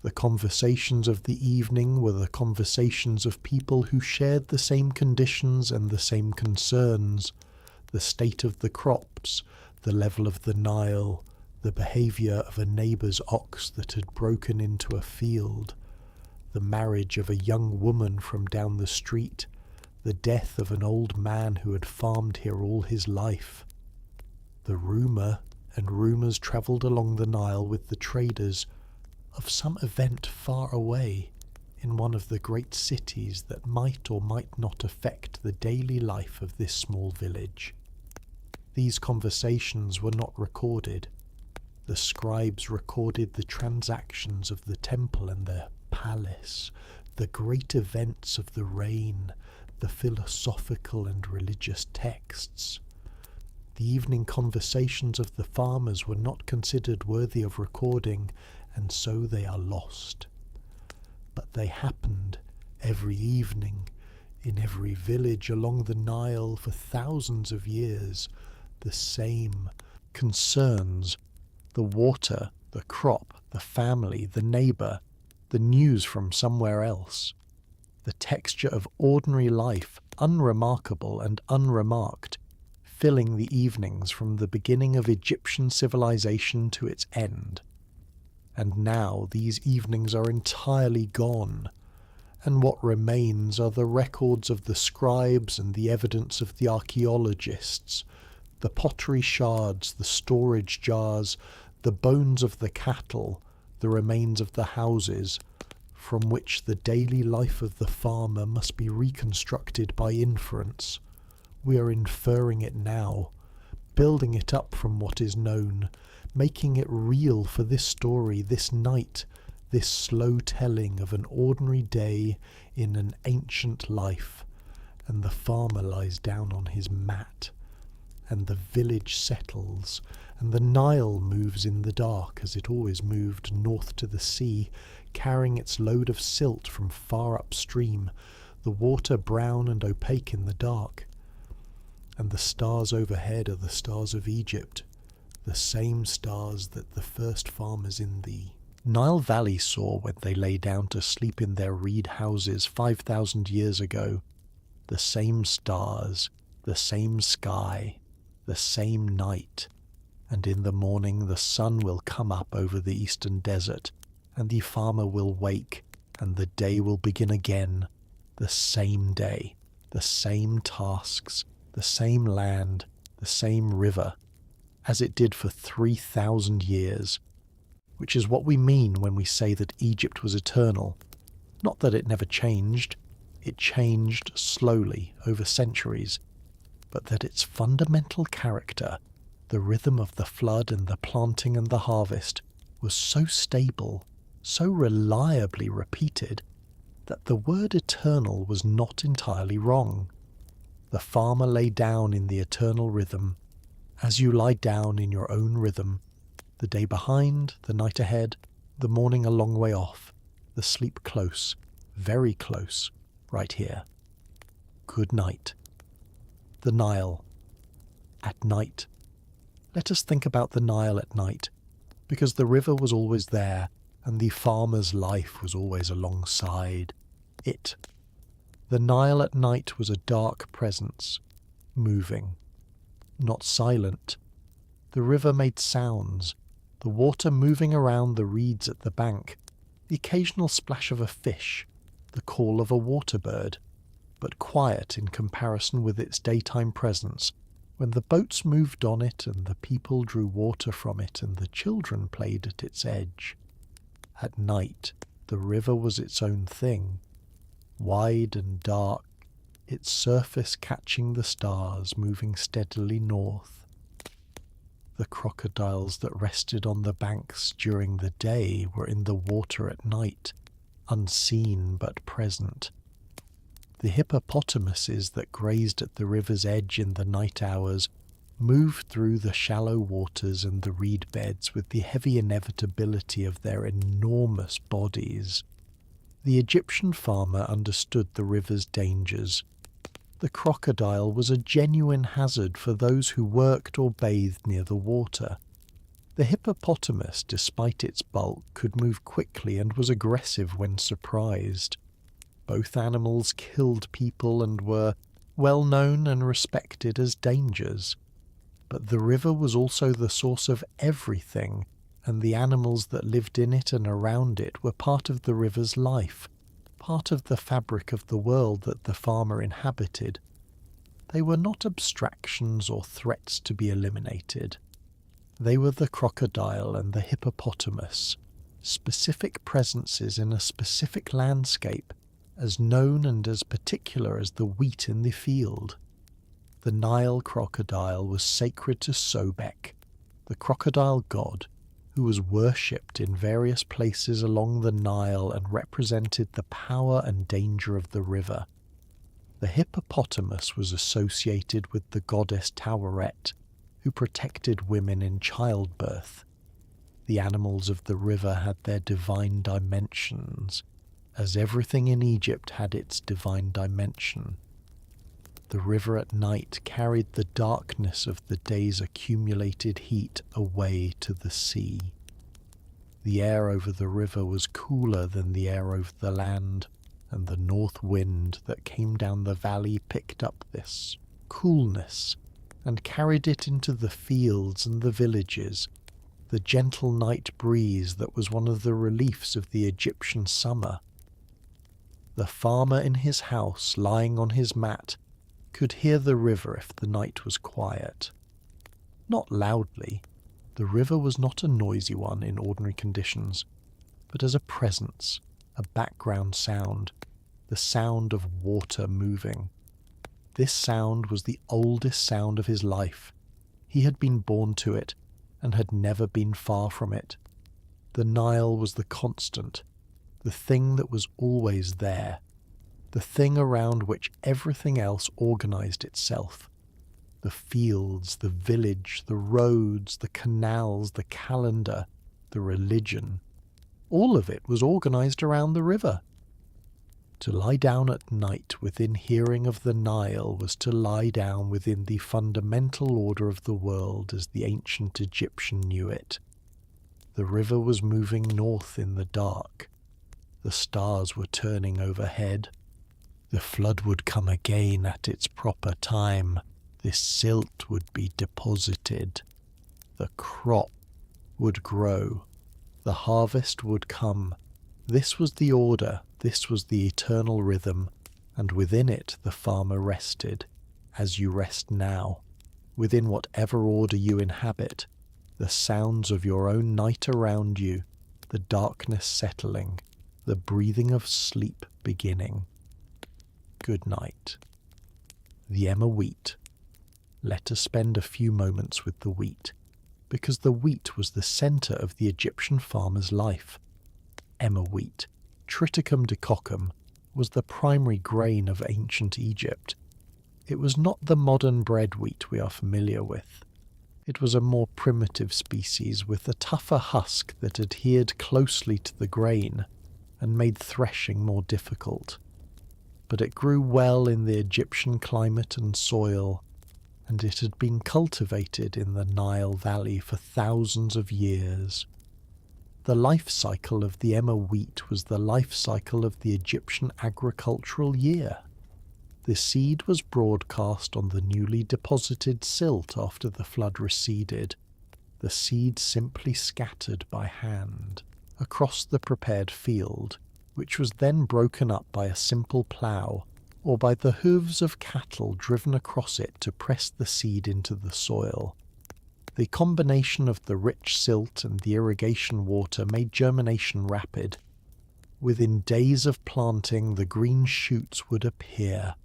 The conversations of the evening were the conversations of people who shared the same conditions and the same concerns, the state of the crops, the level of the Nile, the behaviour of a neighbour's ox that had broken into a field, the marriage of a young woman from down the street, the death of an old man who had farmed here all his life. The rumour and rumours travelled along the Nile with the traders of some event far away in one of the great cities that might or might not affect the daily life of this small village. These conversations were not recorded. The scribes recorded the transactions of the temple and the palace, the great events of the reign, the philosophical and religious texts. The evening conversations of the farmers were not considered worthy of recording, and so they are lost. But they happened every evening, in every village along the Nile for thousands of years, the same concerns, the water, the crop, the family, the neighbour, the news from somewhere else. The texture of ordinary life, unremarkable and unremarked, filling the evenings from the beginning of Egyptian civilization to its end. And now these evenings are entirely gone, and what remains are the records of the scribes and the evidence of the archaeologists, the pottery shards, the storage jars, the bones of the cattle, the remains of the houses, from which the daily life of the farmer must be reconstructed by inference. We are inferring it now, building it up from what is known, making it real for this story, this night, this slow telling of an ordinary day in an ancient life, and the farmer lies down on his mat, and the village settles, and the Nile moves in the dark as it always moved north to the sea, carrying its load of silt from far upstream, the water brown and opaque in the dark. And the stars overhead are the stars of Egypt, the same stars that the first farmers in the Nile Valley saw when they lay down to sleep in their reed houses 5,000 years ago. The same stars, the same sky, the same night, and in the morning the sun will come up over the eastern desert, and the farmer will wake, and the day will begin again, the same day, the same tasks, the same land, the same river, as it did for 3,000 years, which is what we mean when we say that Egypt was eternal. Not that it never changed, it changed slowly over centuries, but that its fundamental character, the rhythm of the flood and the planting and the harvest, was so stable, so reliably repeated, that the word eternal was not entirely wrong. The farmer lay down in the eternal rhythm, as you lie down in your own rhythm, the day behind, the night ahead, the morning a long way off, the sleep close, very close, right here. Good night. The Nile. At night. Let us think about the Nile at night, because the river was always there, and the farmer's life was always alongside it. The Nile at night was a dark presence, moving, not silent. The river made sounds, the water moving around the reeds at the bank, the occasional splash of a fish, the call of a water bird, but quiet in comparison with its daytime presence, when the boats moved on it and the people drew water from it and the children played at its edge. At night, the river was its own thing, wide and dark, its surface catching the stars moving steadily north. The crocodiles that rested on the banks during the day were in the water at night, unseen but present. The hippopotamuses that grazed at the river's edge in the night hours moved through the shallow waters and the reed beds with the heavy inevitability of their enormous bodies. The Egyptian farmer understood the river's dangers. The crocodile was a genuine hazard for those who worked or bathed near the water. The hippopotamus, despite its bulk, could move quickly and was aggressive when surprised. Both animals killed people and were well known and respected as dangers. But the river was also the source of everything, and the animals that lived in it and around it were part of the river's life, part of the fabric of the world that the farmer inhabited. They were not abstractions or threats to be eliminated. They were the crocodile and the hippopotamus, specific presences in a specific landscape, as known and as particular as the wheat in the field. The Nile crocodile was sacred to Sobek, the crocodile god, who was worshipped in various places along the Nile and represented the power and danger of the river. The hippopotamus was associated with the goddess Taweret, who protected women in childbirth. The animals of the river had their divine dimensions, as everything in Egypt had its divine dimension. The river at night carried the darkness of the day's accumulated heat away to the sea. The air over the river was cooler than the air over the land, and the north wind that came down the valley picked up this coolness and carried it into the fields and the villages, the gentle night breeze that was one of the reliefs of the Egyptian summer. The farmer in his house, lying on his mat, could hear the river if the night was quiet. Not loudly. The river was not a noisy one in ordinary conditions, but as a presence, a background sound, the sound of water moving. This sound was the oldest sound of his life. He had been born to it, and had never been far from it. The Nile was the constant, the thing that was always there, the thing around which everything else organized itself. The fields, the village, the roads, the canals, the calendar, the religion, all of it was organized around the river. To lie down at night within hearing of the Nile was to lie down within the fundamental order of the world as the ancient Egyptian knew it. The river was moving north in the dark. The stars were turning overhead. The flood would come again at its proper time. This silt would be deposited. The crop would grow. The harvest would come. This was the order, this was the eternal rhythm, and within it the farmer rested, as you rest now, within whatever order you inhabit, the sounds of your own night around you, the darkness settling, the breathing of sleep beginning. Good night. The Emma wheat. Let us spend a few moments with the wheat, because the wheat was the centre of the Egyptian farmer's life. Emma wheat, Triticum decoccum, was the primary grain of ancient Egypt. It was not the modern bread wheat we are familiar with. It was a more primitive species with a tougher husk that adhered closely to the grain and made threshing more difficult. But it grew well in the Egyptian climate and soil, and it had been cultivated in the Nile Valley for thousands of years. The life cycle of the emmer wheat was the life cycle of the Egyptian agricultural year. The seed was broadcast on the newly deposited silt after the flood receded, the seed simply scattered by hand across the prepared field, which was then broken up by a simple plough or by the hooves of cattle driven across it to press the seed into the soil. The combination of the rich silt and the irrigation water made germination rapid. Within days of planting, the green shoots would appear.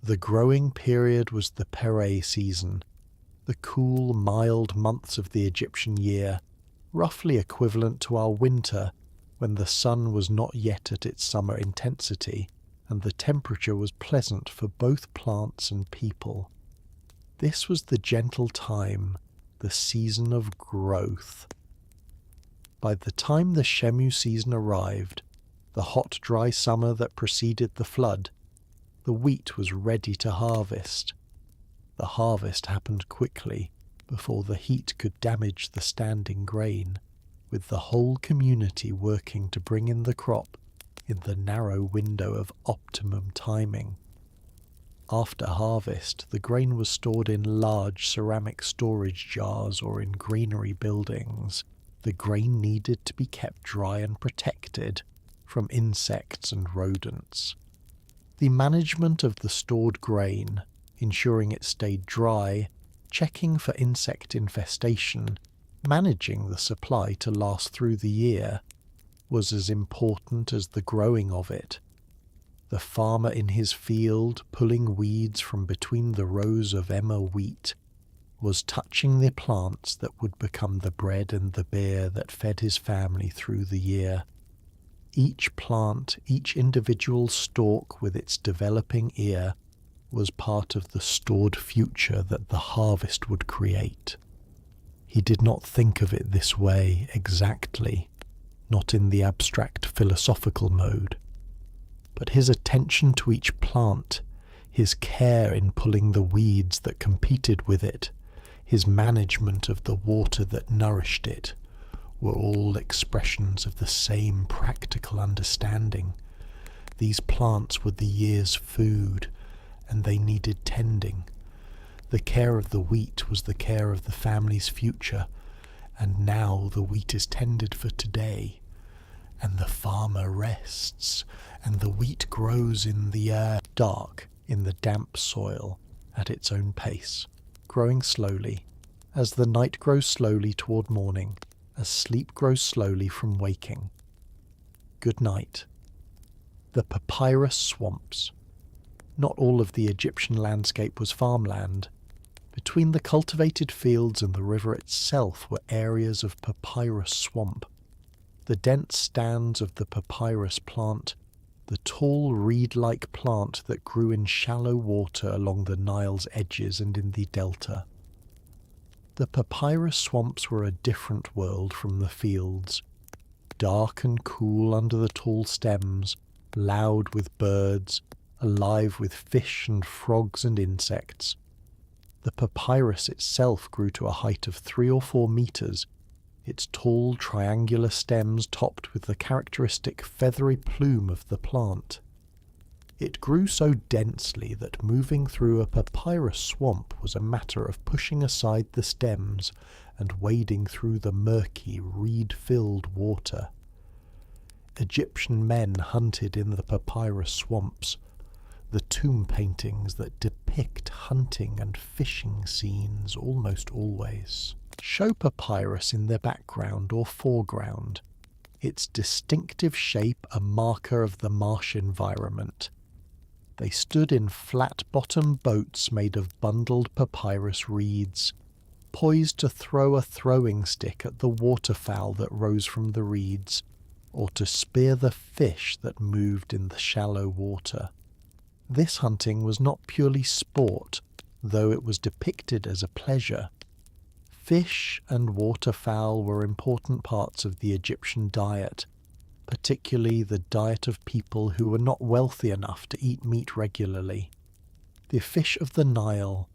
The growing period was the Pere season, the cool, mild months of the Egyptian year, roughly equivalent to our winter, when the sun was not yet at its summer intensity, and the temperature was pleasant for both plants and people. This was the gentle time, the season of growth. By the time the Shemu season arrived, the hot, dry summer that preceded the flood, the wheat was ready to harvest. The harvest happened quickly, before the heat could damage the standing grain, with the whole community working to bring in the crop in the narrow window of optimum timing. After harvest, the grain was stored in large ceramic storage jars or in granary buildings. The grain needed to be kept dry and protected from insects and rodents. The management of the stored grain, ensuring it stayed dry, checking for insect infestation, managing the supply to last through the year, was as important as the growing of it. The farmer in his field, pulling weeds from between the rows of emmer wheat, was touching the plants that would become the bread and the beer that fed his family through the year. Each plant, each individual stalk with its developing ear, was part of the stored future that the harvest would create. He did not think of it this way exactly, not in the abstract philosophical mode, but his attention to each plant, his care in pulling the weeds that competed with it, his management of the water that nourished it, were all expressions of the same practical understanding. These plants were the year's food, and they needed tending. The care of the wheat was the care of the family's future, and now the wheat is tended for today, and the farmer rests, and the wheat grows in the air, dark in the damp soil, at its own pace, growing slowly, as the night grows slowly toward morning, as sleep grows slowly from waking. Good night. The papyrus swamps. Not all of the Egyptian landscape was farmland. Between the cultivated fields and the river itself were areas of papyrus swamp. The dense stands of the papyrus plant, the tall reed-like plant that grew in shallow water along the Nile's edges and in the delta. The papyrus swamps were a different world from the fields, dark and cool under the tall stems, loud with birds, alive with fish and frogs and insects. The papyrus itself grew to a height of 3 or 4 meters, its tall triangular stems topped with the characteristic feathery plume of the plant. It grew so densely that moving through a papyrus swamp was a matter of pushing aside the stems and wading through the murky, reed-filled water. Egyptian men hunted in the papyrus swamps. The tomb paintings that depict hunting and fishing scenes almost always show papyrus in their background or foreground, its distinctive shape a marker of the marsh environment. They stood in flat-bottomed boats made of bundled papyrus reeds, poised to throw a throwing stick at the waterfowl that rose from the reeds, or to spear the fish that moved in the shallow water. This hunting was not purely sport, though it was depicted as a pleasure. Fish and waterfowl were important parts of the Egyptian diet, particularly the diet of people who were not wealthy enough to eat meat regularly. The fish of the Nile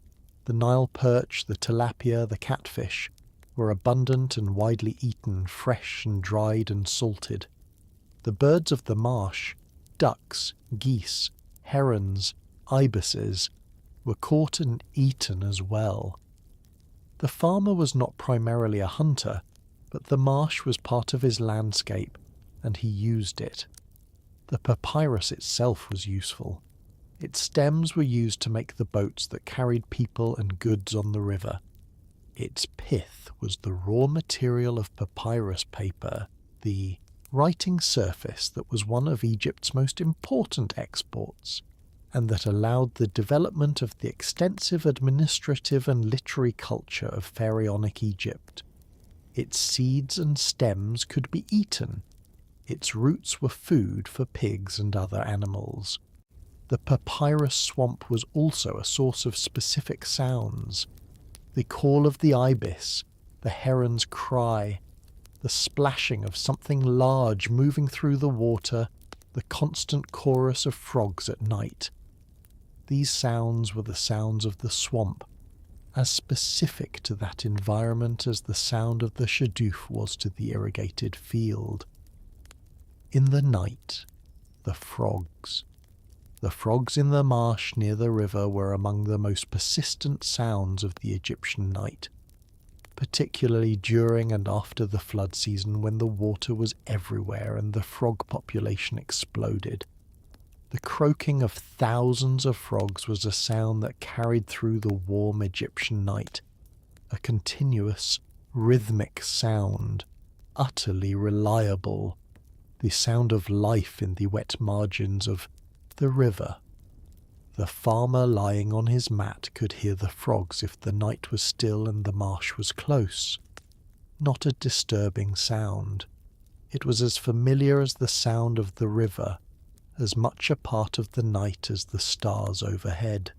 perch, the tilapia, the catfish, were abundant and widely eaten, fresh and dried and salted. The birds of the marsh, ducks, geese, herons, ibises, were caught and eaten as well. The farmer was not primarily a hunter, but the marsh was part of his landscape, and he used it. The papyrus itself was useful. Its stems were used to make the boats that carried people and goods on the river. Its pith was the raw material of papyrus paper, the writing surface that was one of Egypt's most important exports, and that allowed the development of the extensive administrative and literary culture of pharaonic Egypt. Its seeds and stems could be eaten. Its roots were food for pigs and other animals. The papyrus swamp was also a source of specific sounds. The call of the ibis, the heron's cry, the splashing of something large moving through the water, the constant chorus of frogs at night. These sounds were the sounds of the swamp, as specific to that environment as the sound of the shadoof was to the irrigated field. In the night, the frogs. The frogs in the marsh near the river were among the most persistent sounds of the Egyptian night, particularly during and after the flood season when the water was everywhere and the frog population exploded. The croaking of thousands of frogs was a sound that carried through the warm Egyptian night, a continuous, rhythmic sound, utterly reliable, the sound of life in the wet margins of the river. The farmer lying on his mat could hear the frogs if the night was still and the marsh was close. Not a disturbing sound. It was as familiar as the sound of the river, as much a part of the night as the stars overhead.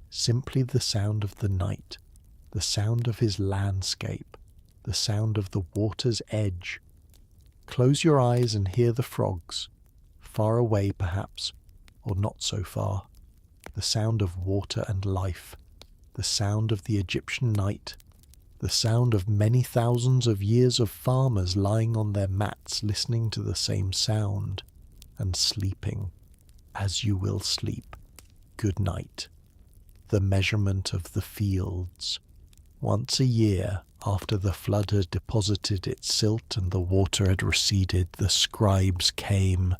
Simply the sound of the night, the sound of his landscape, the sound of the water's edge. Close your eyes and hear the frogs, far away perhaps, or not so far. The sound of water and life, the sound of the Egyptian night, the sound of many thousands of years of farmers lying on their mats listening to the same sound, and sleeping, as you will sleep. Good night. The measurement of the fields. Once a year, after the flood had deposited its silt and the water had receded, the scribes came.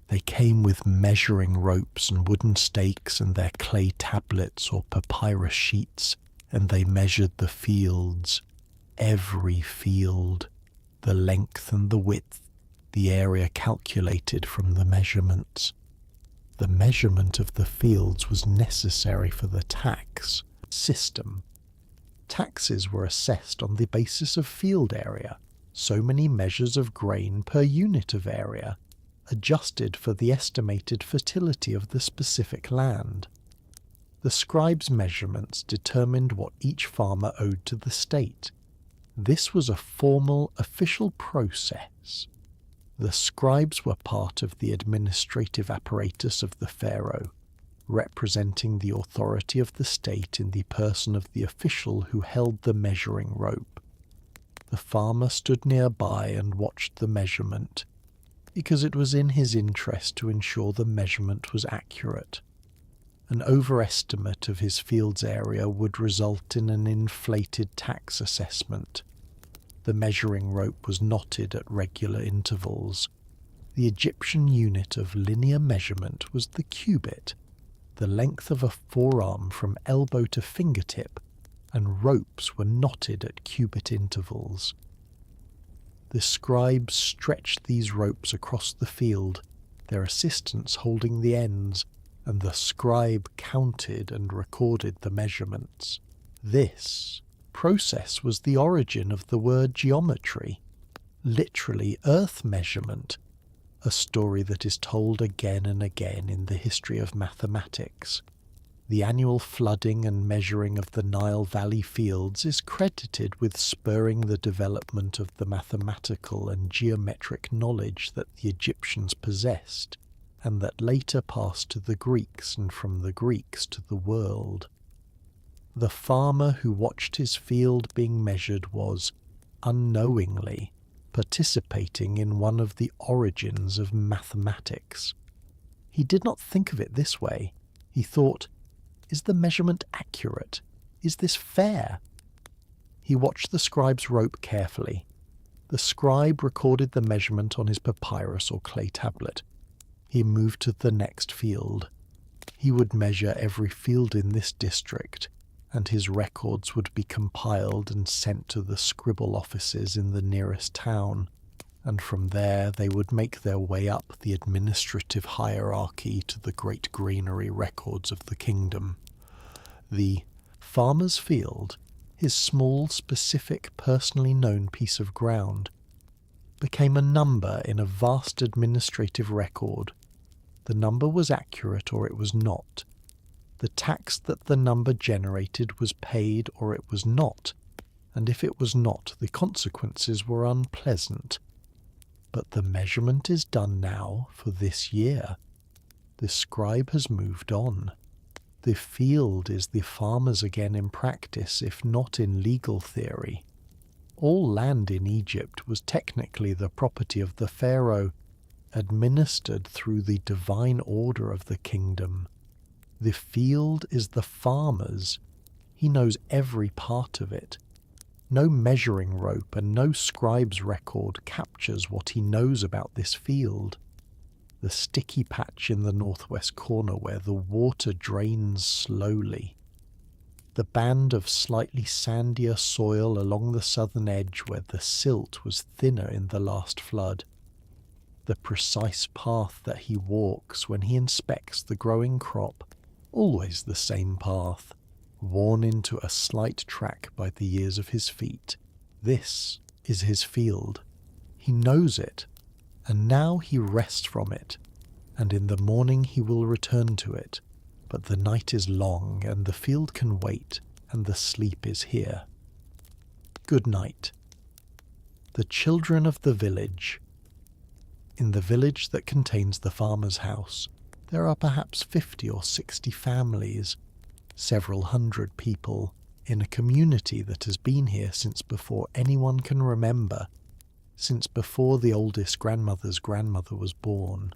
They came with measuring ropes and wooden stakes and their clay tablets or papyrus sheets, and they measured the fields, every field, the length and the width, the area calculated from the measurements. The measurement of the fields was necessary for the tax system. Taxes were assessed on the basis of field area, so many measures of grain per unit of area, adjusted for the estimated fertility of the specific land. The scribes' measurements determined what each farmer owed to the state. This was a formal, official process. The scribes were part of the administrative apparatus of the pharaoh, representing the authority of the state in the person of the official who held the measuring rope. The farmer stood nearby and watched the measurement, because it was in his interest to ensure the measurement was accurate. An overestimate of his field's area would result in an inflated tax assessment. The measuring rope was knotted at regular intervals. The Egyptian unit of linear measurement was the cubit, the length of a forearm from elbow to fingertip, and ropes were knotted at cubit intervals. The scribes stretched these ropes across the field, their assistants holding the ends, and the scribe counted and recorded the measurements. This process was the origin of the word geometry, literally earth measurement, a story that is told again and again in the history of mathematics. The annual flooding and measuring of the Nile Valley fields is credited with spurring the development of the mathematical and geometric knowledge that the Egyptians possessed, and that later passed to the Greeks and from the Greeks to the world. The farmer who watched his field being measured was, unknowingly, participating in one of the origins of mathematics. He did not think of it this way. He thought, is the measurement accurate? Is this fair? He watched the scribe's rope carefully. The scribe recorded the measurement on his papyrus or clay tablet. He moved to the next field. He would measure every field in this district, and his records would be compiled and sent to the scribble offices in the nearest town, and from there they would make their way up the administrative hierarchy to the great granary records of the kingdom. The farmer's field, his small, specific, personally known piece of ground, became a number in a vast administrative record. The number was accurate or it was not. The tax that the number generated was paid or it was not, and if it was not, the consequences were unpleasant. But the measurement is done now for this year. The scribe has moved on. The field is the farmer's again in practice, if not in legal theory. All land in Egypt was technically the property of the pharaoh, administered through the divine order of the kingdom. The field is the farmer's. He knows every part of it. No measuring rope and no scribe's record captures what he knows about this field. The sticky patch in the northwest corner where the water drains slowly. The band of slightly sandier soil along the southern edge where the silt was thinner in the last flood. The precise path that he walks when he inspects the growing crop, always the same path, worn into a slight track by the years of his feet. This is his field. He knows it, and now he rests from it, and in the morning he will return to it. But the night is long, and the field can wait, and the sleep is here. Good night. The children of the village. In the village that contains the farmer's house, there are perhaps 50 or 60 families, several hundred people, in a community that has been here since before anyone can remember, since before the oldest grandmother's grandmother was born.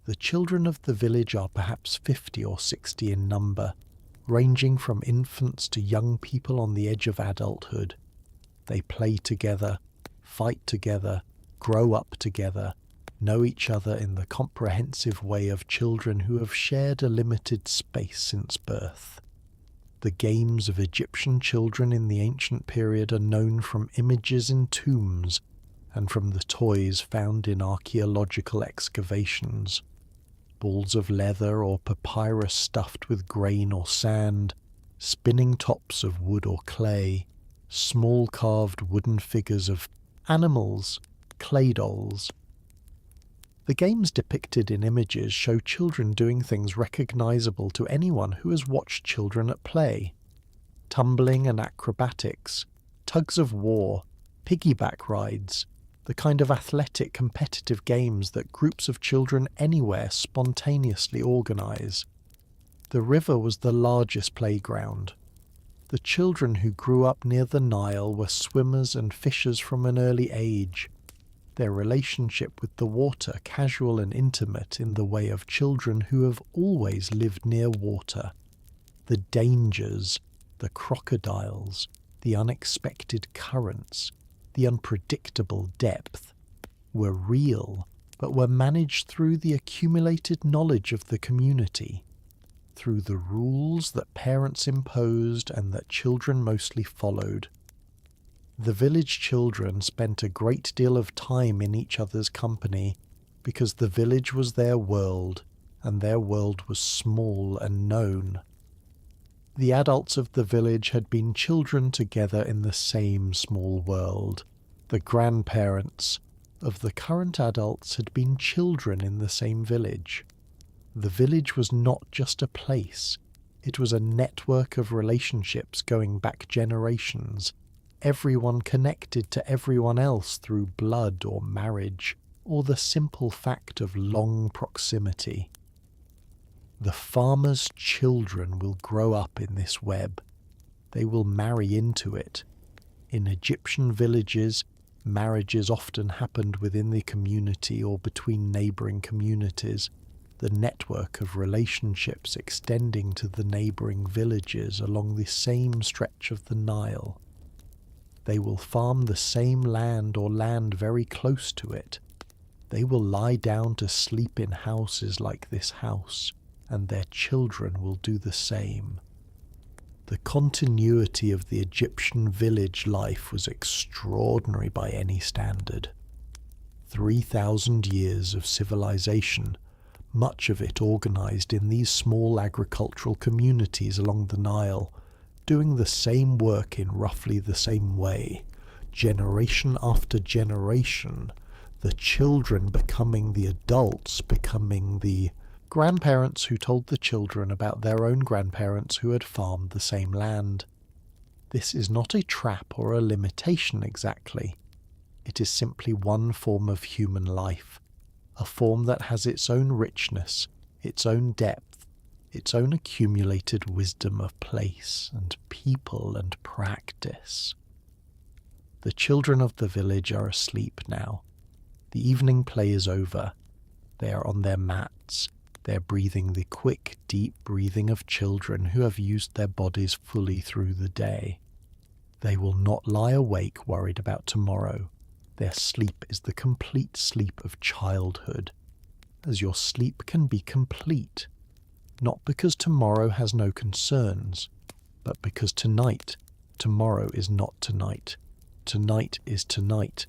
The children of the village are perhaps 50 or 60 in number, ranging from infants to young people on the edge of adulthood. They play together, fight together, grow up together, know each other in the comprehensive way of children who have shared a limited space since birth. The games of Egyptian children in the ancient period are known from images in tombs and from the toys found in archaeological excavations. Balls of leather or papyrus stuffed with grain or sand, spinning tops of wood or clay, small carved wooden figures of animals, clay dolls. The games depicted in images show children doing things recognizable to anyone who has watched children at play. Tumbling and acrobatics, tugs of war, piggyback rides, the kind of athletic competitive games that groups of children anywhere spontaneously organize. The river was the largest playground. The children who grew up near the Nile were swimmers and fishers from an early age, their relationship with the water casual and intimate in the way of children who have always lived near water. The dangers, the crocodiles, the unexpected currents, the unpredictable depth, were real, but were managed through the accumulated knowledge of the community, through the rules that parents imposed and that children mostly followed. The village children spent a great deal of time in each other's company because the village was their world, and their world was small and known. The adults of the village had been children together in the same small world. The grandparents, of the current adults had been children in the same village. The village was not just a place, it was a network of relationships going back generations, everyone connected to everyone else through blood or marriage, or the simple fact of long proximity. The farmer's children will grow up in this web. They will marry into it. In Egyptian villages, marriages often happened within the community or between neighbouring communities, the network of relationships extending to the neighbouring villages along the same stretch of the Nile. They will farm the same land or land very close to it. They will lie down to sleep in houses like this house, and their children will do the same. The continuity of the Egyptian village life was extraordinary by any standard. 3,000 years of civilization, much of it organized in these small agricultural communities along the Nile, doing the same work in roughly the same way, generation after generation, the children becoming the adults, becoming the grandparents who told the children about their own grandparents who had farmed the same land. This is not a trap or a limitation exactly. It is simply one form of human life, a form that has its own richness, its own depth, its own accumulated wisdom of place and people and practice. The children of the village are asleep now. The evening play is over. They are on their mats. They're breathing the quick, deep breathing of children who have used their bodies fully through the day. They will not lie awake worried about tomorrow. Their sleep is the complete sleep of childhood, as your sleep can be complete, not because tomorrow has no concerns, but because tomorrow is not tonight. Tonight is tonight,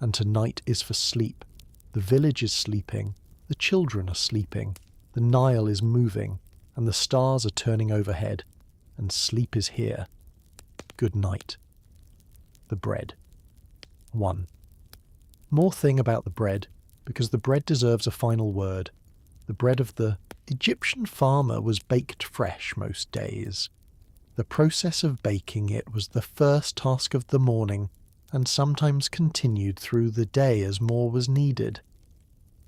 and tonight is for sleep. The village is sleeping, the children are sleeping, the Nile is moving, and the stars are turning overhead, and sleep is here. Good night. The bread. 1. More thing about the bread, because the bread deserves a final word. The bread of the Egyptian farmer was baked fresh most days. The process of baking it was the first task of the morning, and sometimes continued through the day as more was needed.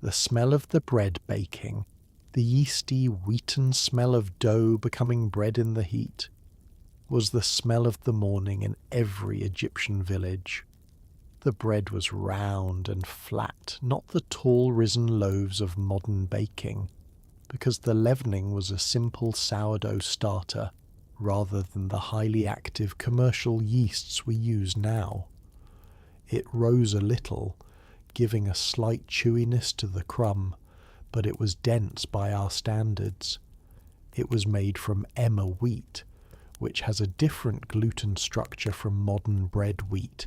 The smell of the bread baking, the yeasty, wheaten smell of dough becoming bread in the heat, was the smell of the morning in every Egyptian village. The bread was round and flat, not the tall risen loaves of modern baking, because the leavening was a simple sourdough starter, rather than the highly active commercial yeasts we use now. It rose a little, giving a slight chewiness to the crumb, but it was dense by our standards. It was made from emmer wheat, which has a different gluten structure from modern bread wheat,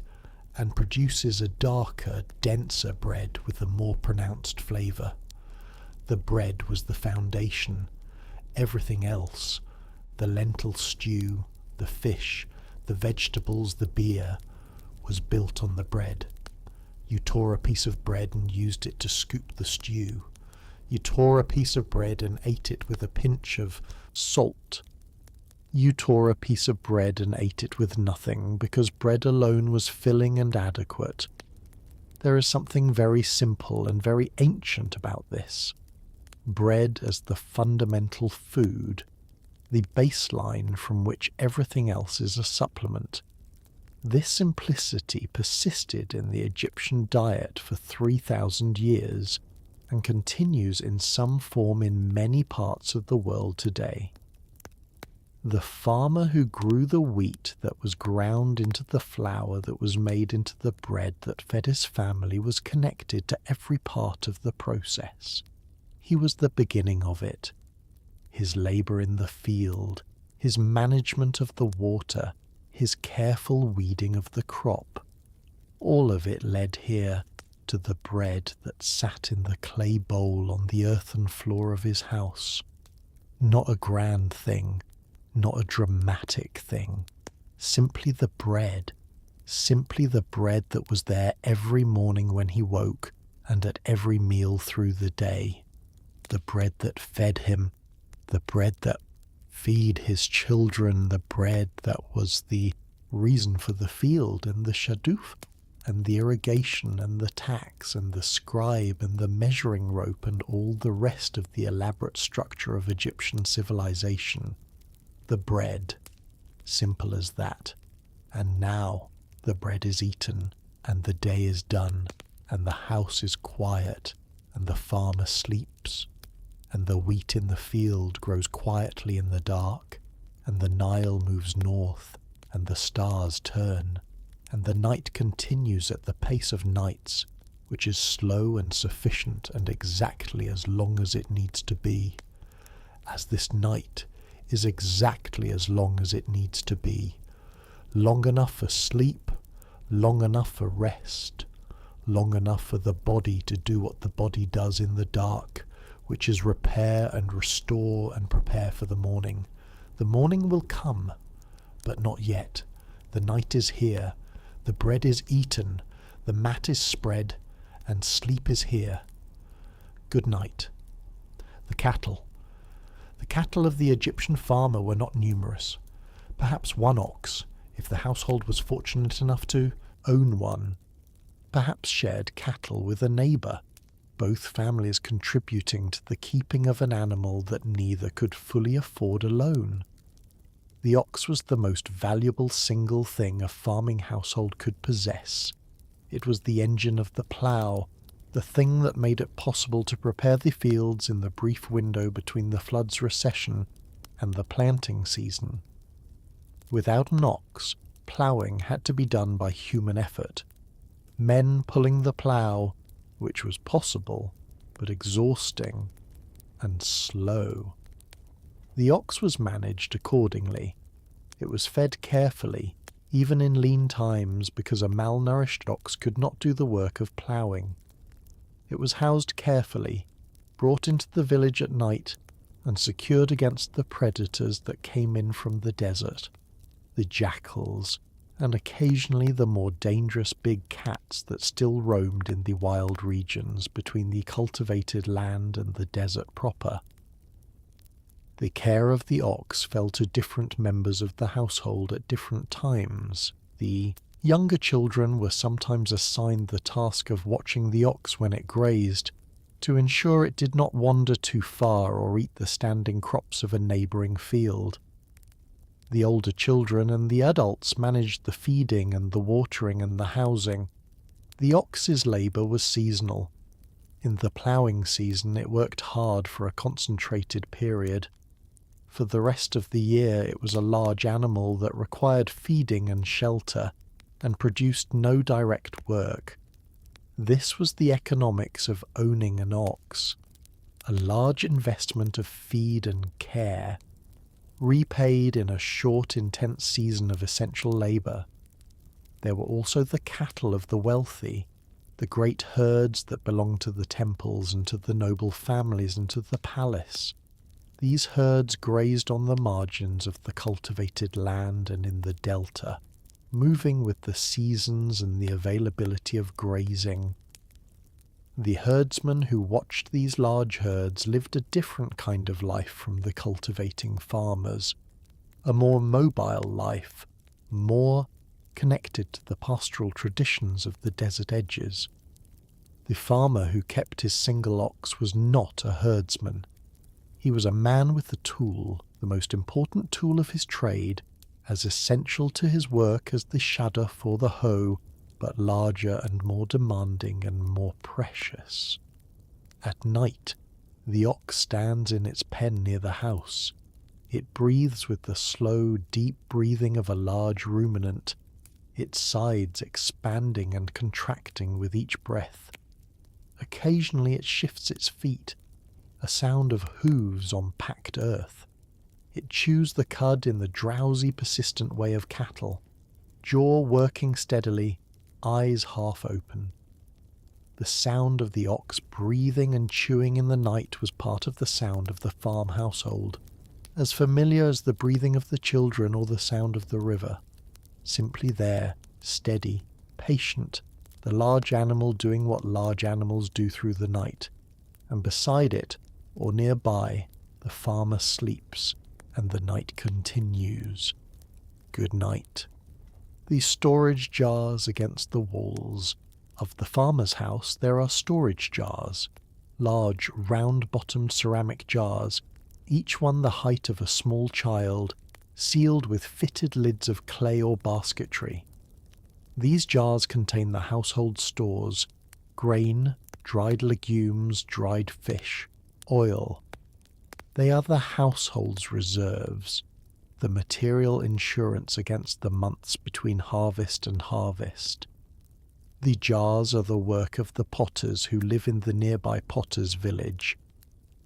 and produces a darker, denser bread with a more pronounced flavour. The bread was the foundation. Everything else, the lentil stew, the fish, the vegetables, the beer, was built on the bread. You tore a piece of bread and used it to scoop the stew. You tore a piece of bread and ate it with a pinch of salt. You tore a piece of bread and ate it with nothing, because bread alone was filling and adequate. There is something very simple and very ancient about this. Bread as the fundamental food, the baseline from which everything else is a supplement. This simplicity persisted in the Egyptian diet for 3,000 years and continues in some form in many parts of the world today. The farmer who grew the wheat that was ground into the flour that was made into the bread that fed his family was connected to every part of the process. He was the beginning of it. His labour in the field, his management of the water, his careful weeding of the crop, all of it led here to the bread that sat in the clay bowl on the earthen floor of his house. Not a grand thing, not a dramatic thing, simply the bread, simply the bread that was there every morning when he woke and at every meal through the day. The bread that fed him, the bread that feed his children, the bread that was the reason for the field and the shaduf and the irrigation and the tax and the scribe and the measuring rope and all the rest of the elaborate structure of Egyptian civilization. The bread, simple as that. And now the bread is eaten and the day is done and the house is quiet and the farmer sleeps and the wheat in the field grows quietly in the dark and the Nile moves north and the stars turn, and the night continues at the pace of nights, which is slow and sufficient and exactly as long as it needs to be, as this night is exactly as long as it needs to be, long enough for sleep, long enough for rest, long enough for the body to do what the body does in the dark, which is repair and restore and prepare for the morning. The morning will come, but not yet. The night is here, the bread is eaten, the mat is spread, and sleep is here. Good night. The cattle. The cattle of the Egyptian farmer were not numerous. Perhaps one ox, if the household was fortunate enough to own one. Perhaps shared cattle with a neighbour, both families contributing to the keeping of an animal that neither could fully afford alone. The ox was the most valuable single thing a farming household could possess. It was the engine of the plough, the thing that made it possible to prepare the fields in the brief window between the flood's recession and the planting season. Without an ox, ploughing had to be done by human effort. Men pulling the plough, which was possible, but exhausting and slow. The ox was managed accordingly. It was fed carefully, even in lean times, because a malnourished ox could not do the work of ploughing. It was housed carefully, brought into the village at night, and secured against the predators that came in from the desert, the jackals, and occasionally the more dangerous big cats that still roamed in the wild regions between the cultivated land and the desert proper. The care of the ox fell to different members of the household at different times. The younger children were sometimes assigned the task of watching the ox when it grazed, to ensure it did not wander too far or eat the standing crops of a neighbouring field. The older children and the adults managed the feeding and the watering and the housing. The ox's labour was seasonal. In the ploughing season it worked hard for a concentrated period. For the rest of the year it was a large animal that required feeding and shelter, and produced no direct work. This was the economics of owning an ox, a large investment of feed and care, repaid in a short, intense season of essential labour. There were also the cattle of the wealthy, the great herds that belonged to the temples and to the noble families and to the palace. These herds grazed on the margins of the cultivated land and in the delta, moving with the seasons and the availability of grazing. The herdsmen who watched these large herds lived a different kind of life from the cultivating farmers, a more mobile life, more connected to the pastoral traditions of the desert edges. The farmer who kept his single ox was not a herdsman. He was a man with a tool, the most important tool of his trade, as essential to his work as the shaduf or the hoe, but larger and more demanding and more precious. At night, the ox stands in its pen near the house. It breathes with the slow, deep breathing of a large ruminant, its sides expanding and contracting with each breath. Occasionally it shifts its feet, a sound of hooves on packed earth. It chews the cud in the drowsy, persistent way of cattle, jaw working steadily, eyes half open. The sound of the ox breathing and chewing in the night was part of the sound of the farm household, as familiar as the breathing of the children or the sound of the river, simply there, steady, patient, the large animal doing what large animals do through the night, and beside it, or nearby, the farmer sleeps, and the night continues. Good night. These storage jars against the walls. Of the farmer's house there are storage jars, large round-bottomed ceramic jars, each one the height of a small child, sealed with fitted lids of clay or basketry. These jars contain the household stores: grain, dried legumes, dried fish, oil. They are the household's reserves, the material insurance against the months between harvest and harvest. The jars are the work of the potters who live in the nearby potters' village,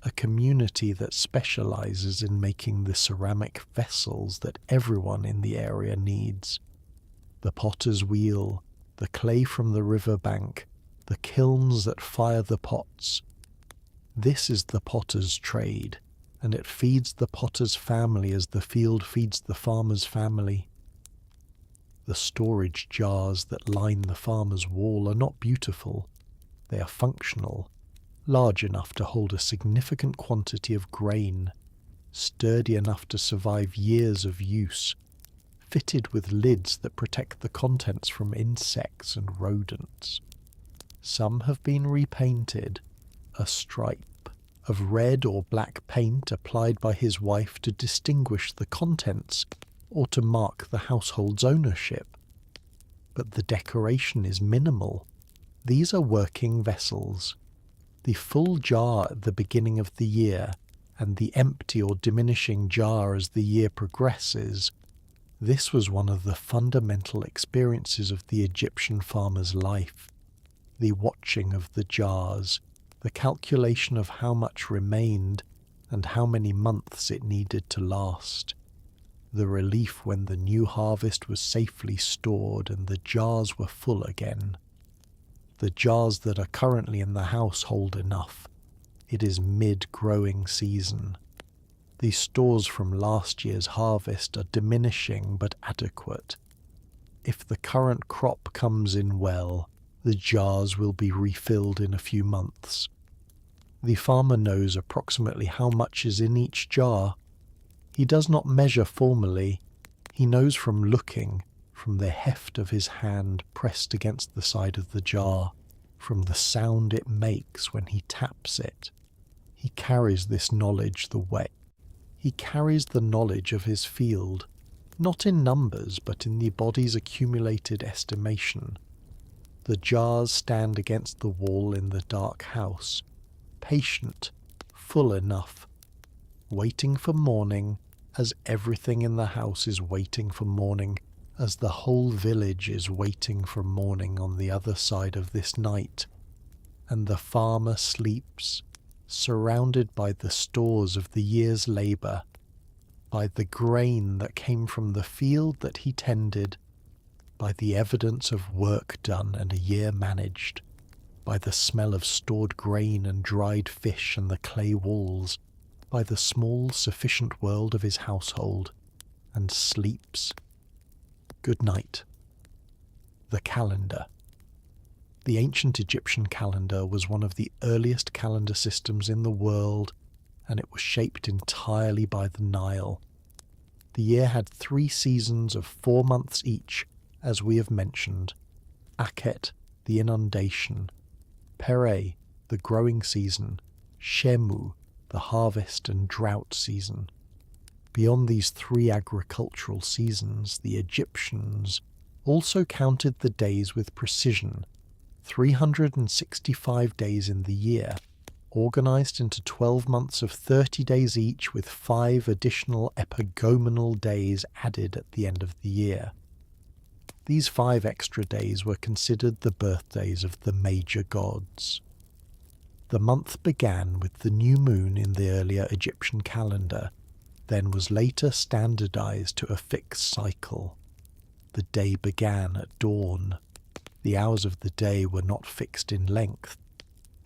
a community that specializes in making the ceramic vessels that everyone in the area needs. The potter's wheel, the clay from the river bank, the kilns that fire the pots. This is the potter's trade, and it feeds the potter's family as the field feeds the farmer's family. The storage jars that line the farmer's wall are not beautiful. They are functional, large enough to hold a significant quantity of grain, sturdy enough to survive years of use, fitted with lids that protect the contents from insects and rodents. Some have been repainted, a stripe of red or black paint applied by his wife to distinguish the contents or to mark the household's ownership. But the decoration is minimal. These are working vessels. The full jar at the beginning of the year, and the empty or diminishing jar as the year progresses. This was one of the fundamental experiences of the Egyptian farmer's life. The watching of the jars, the calculation of how much remained and how many months it needed to last. The relief when the new harvest was safely stored and the jars were full again. The jars that are currently in the house hold enough. It is mid-growing season. The stores from last year's harvest are diminishing but adequate. If the current crop comes in well, the jars will be refilled in a few months. The farmer knows approximately how much is in each jar. He does not measure formally. He knows from looking, from the heft of his hand pressed against the side of the jar, from the sound it makes when he taps it. He carries this knowledge the way. He carries the knowledge of his field, not in numbers but in the body's accumulated estimation. The jars stand against the wall in the dark house, patient, full enough, waiting for morning, as everything in the house is waiting for morning, as the whole village is waiting for morning on the other side of this night, and the farmer sleeps, surrounded by the stores of the year's labour, by the grain that came from the field that he tended, by the evidence of work done and a year managed, by the smell of stored grain and dried fish and the clay walls, by the small sufficient world of his household, and sleeps. Good night. The calendar. The ancient Egyptian calendar was one of the earliest calendar systems in the world, and it was shaped entirely by the Nile. The year had 3 seasons of 4 months each, as we have mentioned: Akhet, the inundation; Pere, the growing season; Shemu, the harvest and drought season. Beyond these 3 agricultural seasons, the Egyptians also counted the days with precision: 365 days in the year, organized into 12 months of 30 days each, with 5 additional epigomenal days added at the end of the year. These 5 extra days were considered the birthdays of the major gods. The month began with the new moon in the earlier Egyptian calendar, then was later standardized to a fixed cycle. The day began at dawn. The hours of the day were not fixed in length.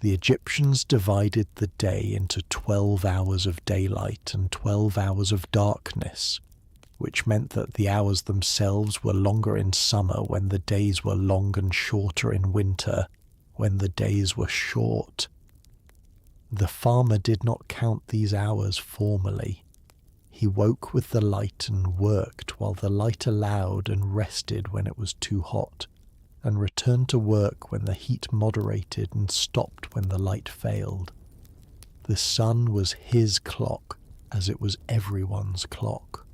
The Egyptians divided the day into 12 hours of daylight and 12 hours of darkness. which meant that the hours themselves were longer in summer when the days were long and shorter in winter when the days were short. The farmer did not count these hours formally. He woke with the light and worked while the light allowed and rested when it was too hot, and returned to work when the heat moderated and stopped when the light failed. The sun was his clock as it was everyone's clock.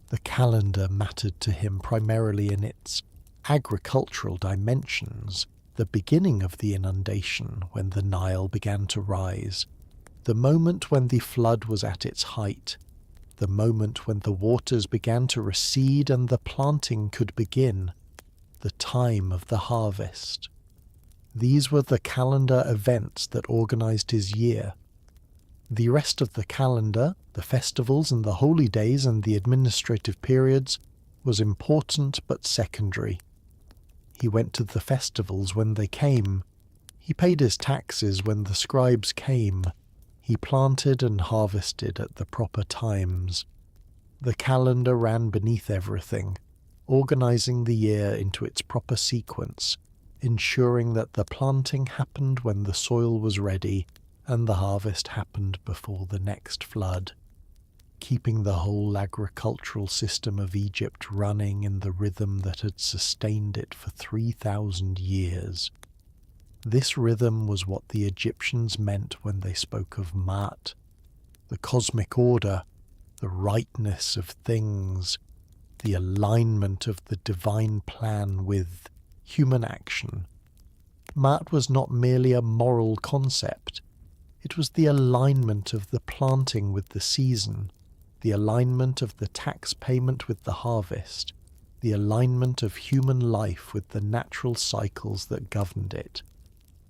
The calendar mattered to him primarily in its agricultural dimensions, the beginning of the inundation when the Nile began to rise, the moment when the flood was at its height, the moment when the waters began to recede and the planting could begin, the time of the harvest. These were the calendar events that organized his year. The rest of the calendar, the festivals and the holy days and the administrative periods, was important but secondary. He went to the festivals when they came. He paid his taxes when the scribes came. He planted and harvested at the proper times. The calendar ran beneath everything, organizing the year into its proper sequence, ensuring that the planting happened when the soil was ready and the harvest happened before the next flood, keeping the whole agricultural system of Egypt running in the rhythm that had sustained it for 3,000 years. This rhythm was what the Egyptians meant when they spoke of Ma'at, the cosmic order, the rightness of things, the alignment of the divine plan with human action. Ma'at was not merely a moral concept. It was the alignment of the planting with the season, the alignment of the tax payment with the harvest, the alignment of human life with the natural cycles that governed it.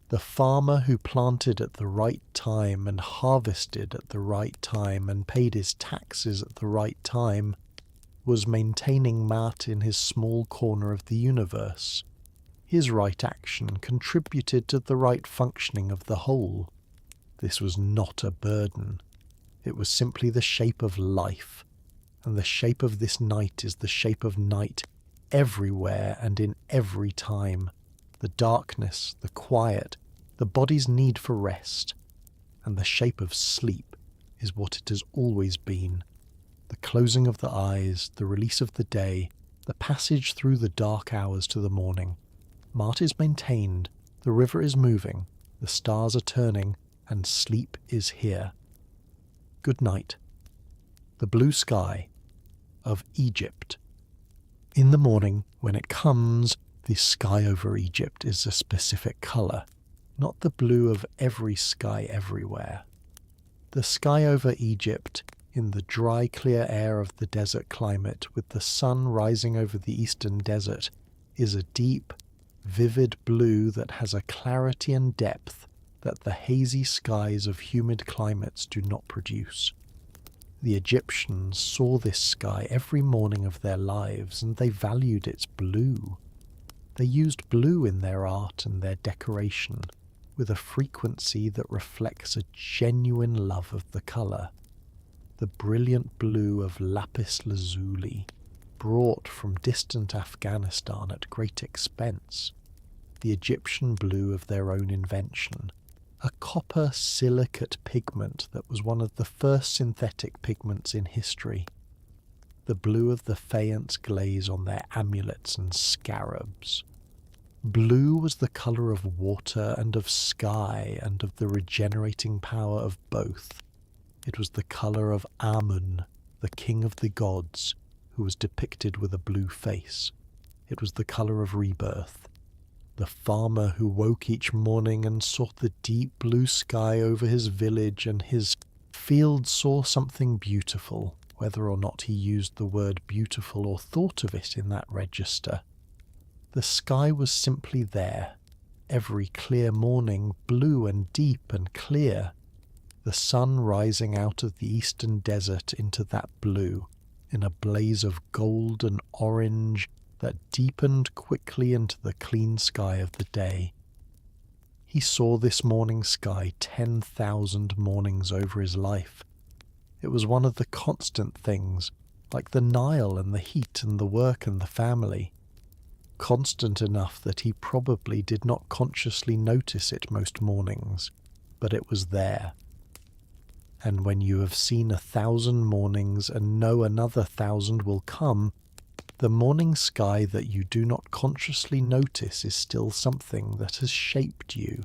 The farmer who planted at the right time and harvested at the right time and paid his taxes at the right time was maintaining Ma'at in his small corner of the universe. His right action contributed to the right functioning of the whole. This was not a burden. It was simply the shape of life, and the shape of this night is the shape of night everywhere and in every time. The darkness, the quiet, the body's need for rest, and the shape of sleep is what it has always been. The closing of the eyes, the release of the day, the passage through the dark hours to the morning. Ma'at is maintained, the river is moving, the stars are turning, and sleep is here. Good night. The blue sky of Egypt. In the morning, when it comes, the sky over Egypt is a specific colour, not the blue of every sky everywhere. The sky over Egypt, in the dry, clear air of the desert climate, with the sun rising over the eastern desert, is a deep, vivid blue that has a clarity and depth that the hazy skies of humid climates do not produce. The Egyptians saw this sky every morning of their lives, and they valued its blue. They used blue in their art and their decoration, with a frequency that reflects a genuine love of the colour. The brilliant blue of lapis lazuli, brought from distant Afghanistan at great expense. The Egyptian blue of their own invention, a copper silicate pigment that was one of the first synthetic pigments in history. The blue of the faience glaze on their amulets and scarabs. Blue was the colour of water and of sky and of the regenerating power of both. It was the colour of Amun, the king of the gods, who was depicted with a blue face. It was the colour of rebirth. The farmer who woke each morning and saw the deep blue sky over his village and his field saw something beautiful, whether or not he used the word beautiful or thought of it in that register. The sky was simply there, every clear morning, blue and deep and clear, the sun rising out of the eastern desert into that blue, in a blaze of gold and orange that deepened quickly into the clean sky of the day. He saw this morning sky 10,000 mornings over his life. It was one of the constant things, like the Nile and the heat and the work and the family. Constant enough that he probably did not consciously notice it most mornings, but it was there. And when you have seen 1,000 mornings and know another 1,000 will come, the morning sky that you do not consciously notice is still something that has shaped you,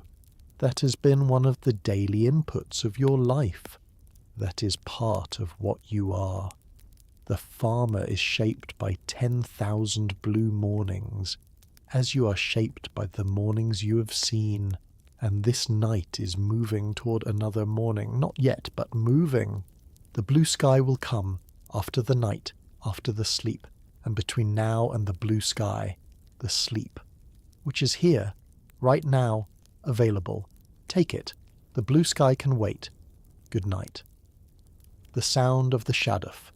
that has been one of the daily inputs of your life, that is part of what you are. The farmer is shaped by 10,000 blue mornings, as you are shaped by the mornings you have seen, and this night is moving toward another morning, not yet, but moving. The blue sky will come after the night, after the sleep, and between now and the blue sky, the sleep, which is here, right now, available. Take it. The blue sky can wait. Good night. The sound of the shaduf.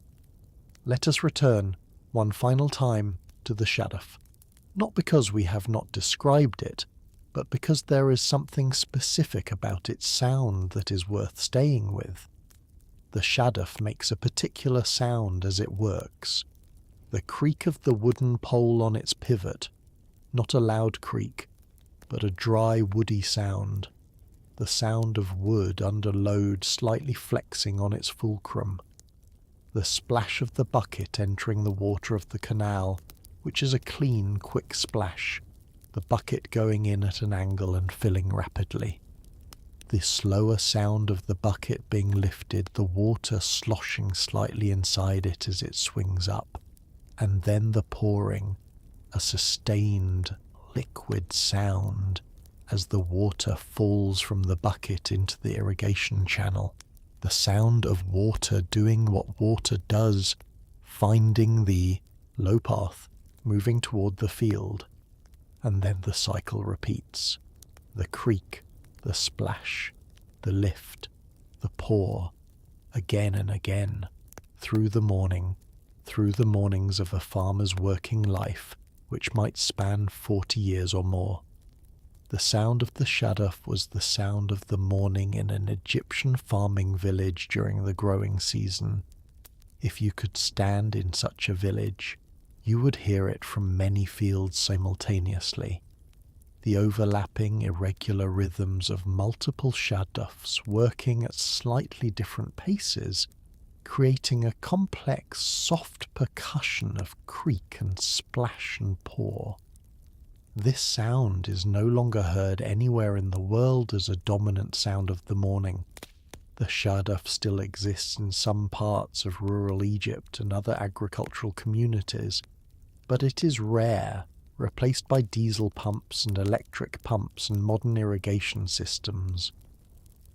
Let us return, one final time, to the shaduf. Not because we have not described it, but because there is something specific about its sound that is worth staying with. The shaduf makes a particular sound as it works. The creak of the wooden pole on its pivot, not a loud creak, but a dry woody sound. The sound of wood under load slightly flexing on its fulcrum. The splash of the bucket entering the water of the canal, which is a clean, quick splash, the bucket going in at an angle and filling rapidly. The slower sound of the bucket being lifted, the water sloshing slightly inside it as it swings up, and then the pouring, a sustained, liquid sound as the water falls from the bucket into the irrigation channel. The sound of water doing what water does, finding the low path, moving toward the field, and then the cycle repeats. The creak, the splash, the lift, the pour, again and again, through the morning, through the mornings of a farmer's working life, which might span 40 years or more. The sound of the shaduf was the sound of the morning in an Egyptian farming village during the growing season. If you could stand in such a village, you would hear it from many fields simultaneously. The overlapping, irregular rhythms of multiple shadufs working at slightly different paces, creating a complex, soft percussion of creak and splash and pour. This sound is no longer heard anywhere in the world as a dominant sound of the morning. The shaduf still exists in some parts of rural Egypt and other agricultural communities, but it is rare, replaced by diesel pumps and electric pumps and modern irrigation systems.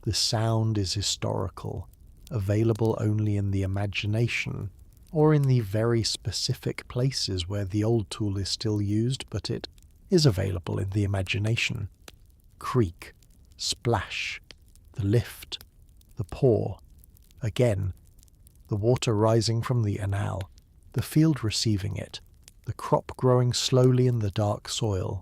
The sound is historical, available only in the imagination, or in the very specific places where the old tool is still used, but it is available in the imagination. Creak, splash, the lift, the pour, again, the water rising from the canal, the field receiving it, the crop growing slowly in the dark soil.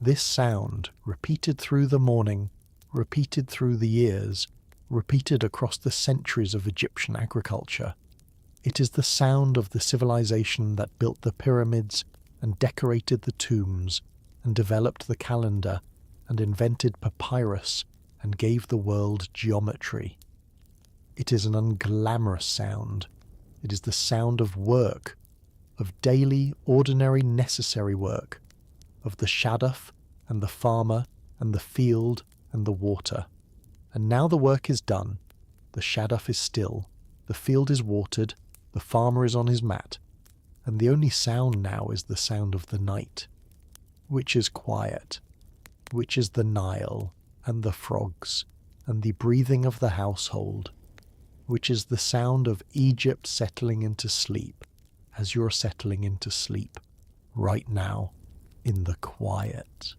This sound, repeated through the morning, repeated through the years, repeated across the centuries of Egyptian agriculture. It is the sound of the civilization that built the pyramids and decorated the tombs and developed the calendar and invented papyrus and gave the world geometry. It is an unglamorous sound. It is the sound of work, of daily, ordinary, necessary work, of the shaduf and the farmer and the field and the water. And now the work is done. The shaduf is still, the field is watered, the farmer is on his mat, and the only sound now is the sound of the night, which is quiet, which is the Nile and the frogs and the breathing of the household, which is the sound of Egypt settling into sleep as you're settling into sleep right now in the quiet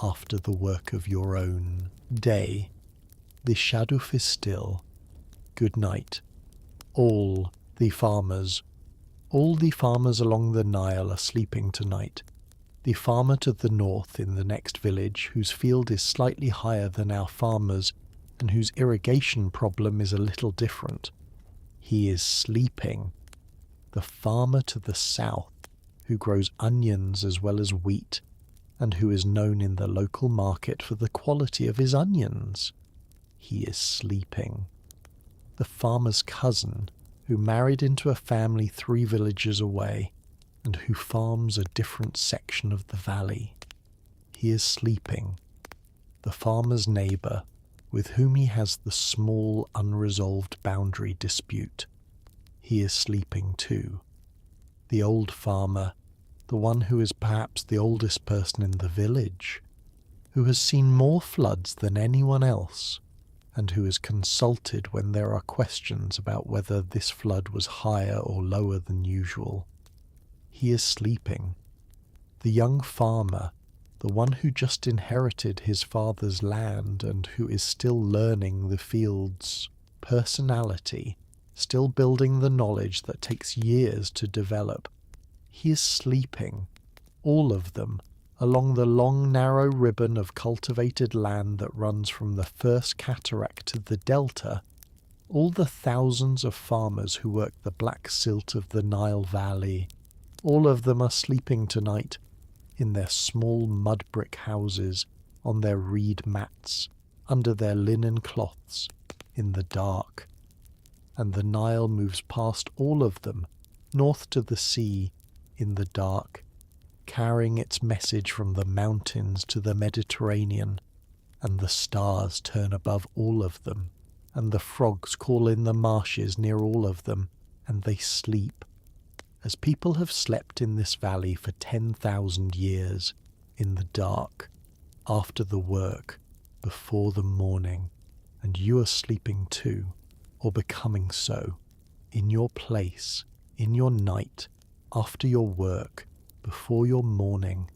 after the work of your own day. The shaduf is still. Good night. All the farmers along the Nile are sleeping tonight. The farmer to the north in the next village, whose field is slightly higher than our farmer's and whose irrigation problem is a little different. He is sleeping. the farmer to the south, who grows onions as well as wheat, and who is known in the local market for the quality of his onions. He is sleeping. The farmer's cousin, who married into a family 3 villages away, and who farms a different section of the valley. He is sleeping. The farmer's neighbour, with whom he has the small unresolved boundary dispute. He is sleeping too. The old farmer, the one who is perhaps the oldest person in the village, who has seen more floods than anyone else, and who is consulted when there are questions about whether this flood was higher or lower than usual. He is sleeping. The young farmer, the one who just inherited his father's land and who is still learning the field's personality, still building the knowledge that takes years to develop. He is sleeping, all of them, along the long narrow ribbon of cultivated land that runs from the first cataract to the delta. All the thousands of farmers who work the black silt of the Nile Valley, all of them are sleeping tonight, in their small mud brick houses, on their reed mats, under their linen cloths, in the dark. And the Nile moves past all of them, north to the sea, in the dark, carrying its message from the mountains to the Mediterranean, and the stars turn above all of them, and the frogs call in the marshes near all of them, and they sleep, as people have slept in this valley for 10,000 years, in the dark, after the work, before the morning, and you are sleeping too, or becoming so, in your place, in your night, after your work, before your morning,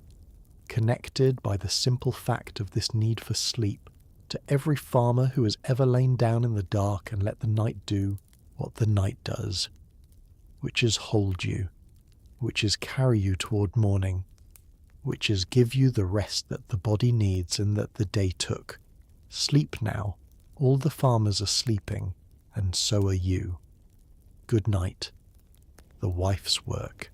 connected by the simple fact of this need for sleep to every farmer who has ever lain down in the dark and let the night do what the night does, which is hold you, which is carry you toward morning, which is give you the rest that the body needs and that the day took. Sleep now. All the farmers are sleeping, and so are you. Good night. The wife's work.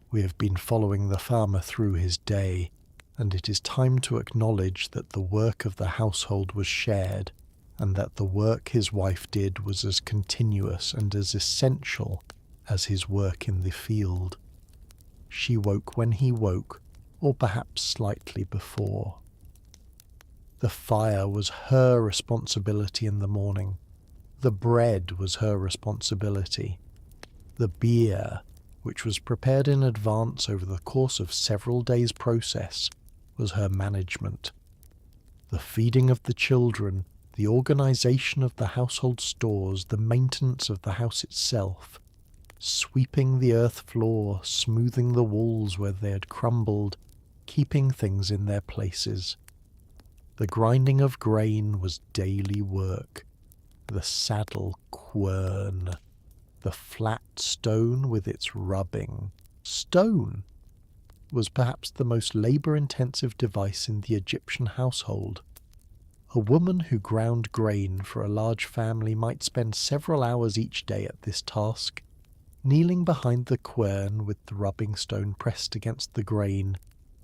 We have been following the farmer through his day, and it is time to acknowledge that the work of the household was shared, and that the work his wife did was as continuous and as essential as his work in the field. She woke when he woke, or perhaps slightly before. The fire was her responsibility in the morning. The bread was her responsibility. The beer, which was prepared in advance over the course of several days' process, was her management. The feeding of the children, the organisation of the household stores, the maintenance of the house itself, sweeping the earth floor, smoothing the walls where they had crumbled, keeping things in their places. The grinding of grain was daily work. The saddle quern. The flat stone with its rubbing. Stone was perhaps the most labour-intensive device in the Egyptian household. A woman who ground grain for a large family might spend several hours each day at this task, kneeling behind the quern with the rubbing stone pressed against the grain,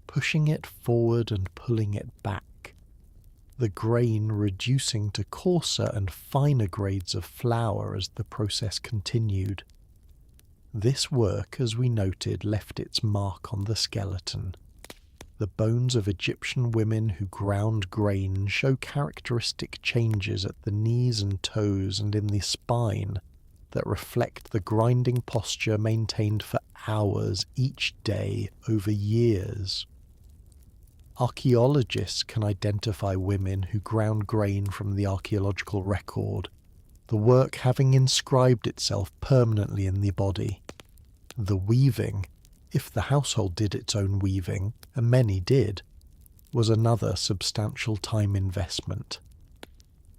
pushing it forward and pulling it back, the grain reducing to coarser and finer grades of flour as the process continued. This work, as we noted, left its mark on the skeleton. The bones of Egyptian women who ground grain show characteristic changes at the knees and toes and in the spine that reflect the grinding posture maintained for hours each day over years. Archaeologists can identify women who ground grain from the archaeological record, the work having inscribed itself permanently in the body. The weaving, if the household did its own weaving, and many did, was another substantial time investment.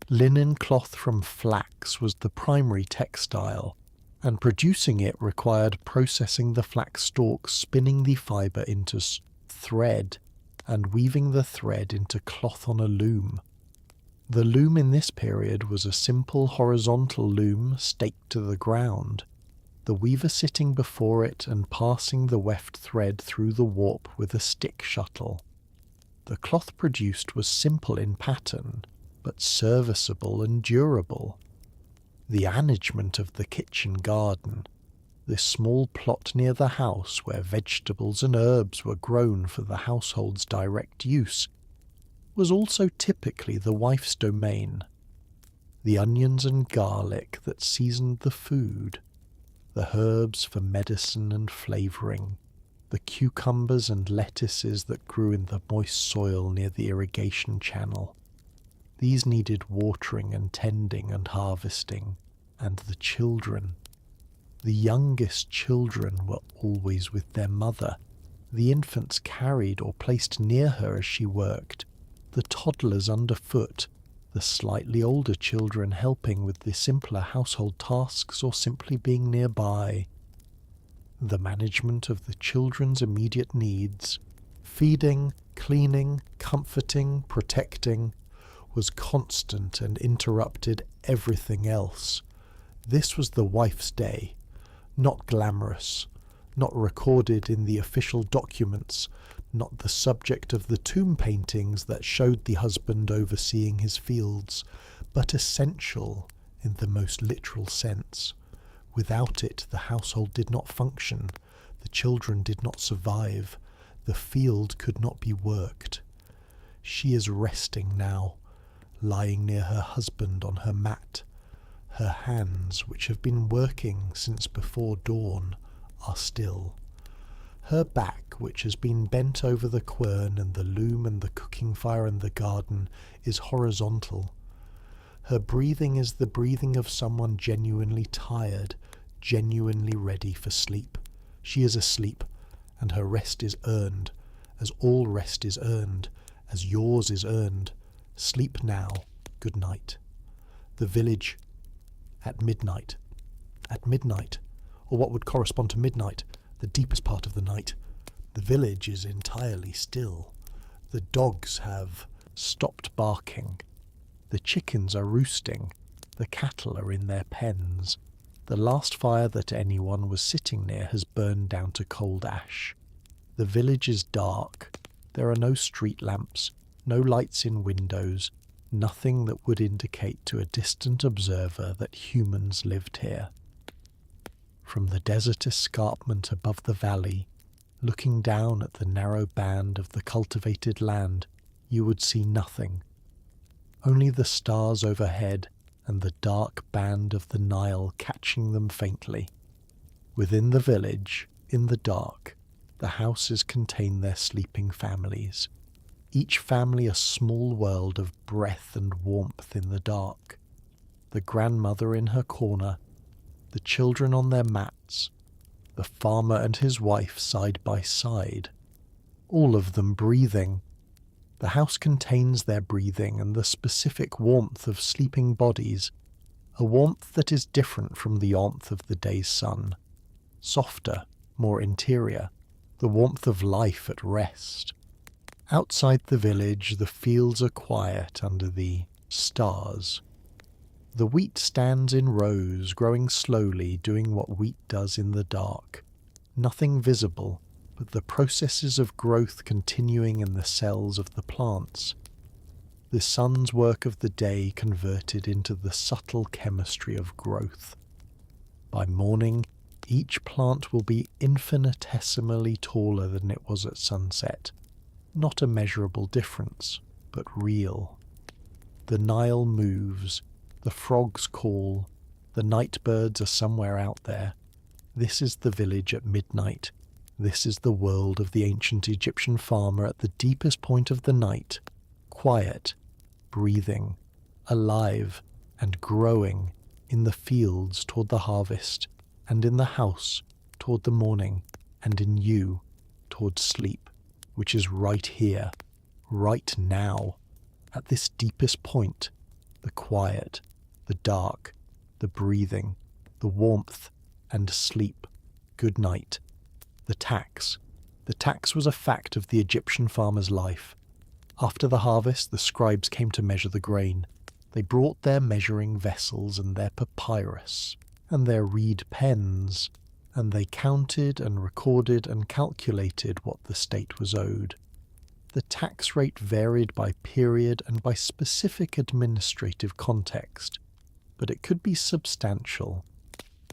Linen cloth from flax was the primary textile, and producing it required processing the flax stalks, spinning the fibre into thread, and weaving the thread into cloth on a loom. The loom in this period was a simple horizontal loom staked to the ground. the weaver sitting before it and passing the weft thread through the warp with a stick shuttle. The cloth produced was simple in pattern, but serviceable and durable. The management of the kitchen garden, this small plot near the house where vegetables and herbs were grown for the household's direct use, was also typically the wife's domain. The onions and garlic that seasoned the food, the herbs for medicine and flavouring, the cucumbers and lettuces that grew in the moist soil near the irrigation channel. These needed watering and tending and harvesting, and the children. The youngest children were always with their mother. The infants carried or placed near her as she worked, the toddlers underfoot, the slightly older children helping with the simpler household tasks or simply being nearby. The management of the children's immediate needs, feeding, cleaning, comforting, protecting, was constant and interrupted everything else. This was the wife's day, not glamorous, not recorded in the official documents, not the subject of the tomb paintings that showed the husband overseeing his fields, but essential in the most literal sense. Without it, the household did not function, the children did not survive, the field could not be worked. She is resting now, lying near her husband on her mat. Her hands, which have been working since before dawn, are still. Her back, which has been bent over the quern and the loom and the cooking fire and the garden, is horizontal. Her breathing is the breathing of someone genuinely tired, genuinely ready for sleep. She is asleep, and her rest is earned, as all rest is earned, as yours is earned. Sleep now. Good night. The village. At midnight. At midnight, or what would correspond to midnight, the deepest part of the night. The village is entirely still. The dogs have stopped barking. The chickens are roosting. The cattle are in their pens. The last fire that anyone was sitting near has burned down to cold ash. The village is dark. There are no street lamps, no lights in windows, nothing that would indicate to a distant observer that humans lived here. From the desert escarpment above the valley, looking down at the narrow band of the cultivated land, you would see nothing. Only the stars overhead and the dark band of the Nile catching them faintly. Within the village, in the dark, the houses contain their sleeping families. Each family a small world of breath and warmth in the dark. The grandmother in her corner, the children on their mats, the farmer and his wife side by side, all of them breathing. The house contains their breathing and the specific warmth of sleeping bodies, a warmth that is different from the warmth of the day's sun, softer, more interior, the warmth of life at rest. Outside the village, the fields are quiet under the stars. The wheat stands in rows, growing slowly, doing what wheat does in the dark. Nothing visible, but the processes of growth continuing in the cells of the plants. The sun's work of the day converted into the subtle chemistry of growth. By morning, each plant will be infinitesimally taller than it was at sunset. Not a measurable difference, but real. The Nile moves, the frogs call, the night birds are somewhere out there. This is the village at midnight. This is the world of the ancient Egyptian farmer at the deepest point of the night, quiet, breathing, alive, and growing in the fields toward the harvest, and in the house toward the morning, and in you toward sleep, which is right here, right now, at this deepest point, the quiet, the dark, the breathing, the warmth, and sleep. Good night. The tax. The tax was a fact of the Egyptian farmer's life. After the harvest, the scribes came to measure the grain. They brought their measuring vessels and their papyrus, and their reed pens, and they counted and recorded and calculated what the state was owed. The tax rate varied by period and by specific administrative context, but it could be substantial.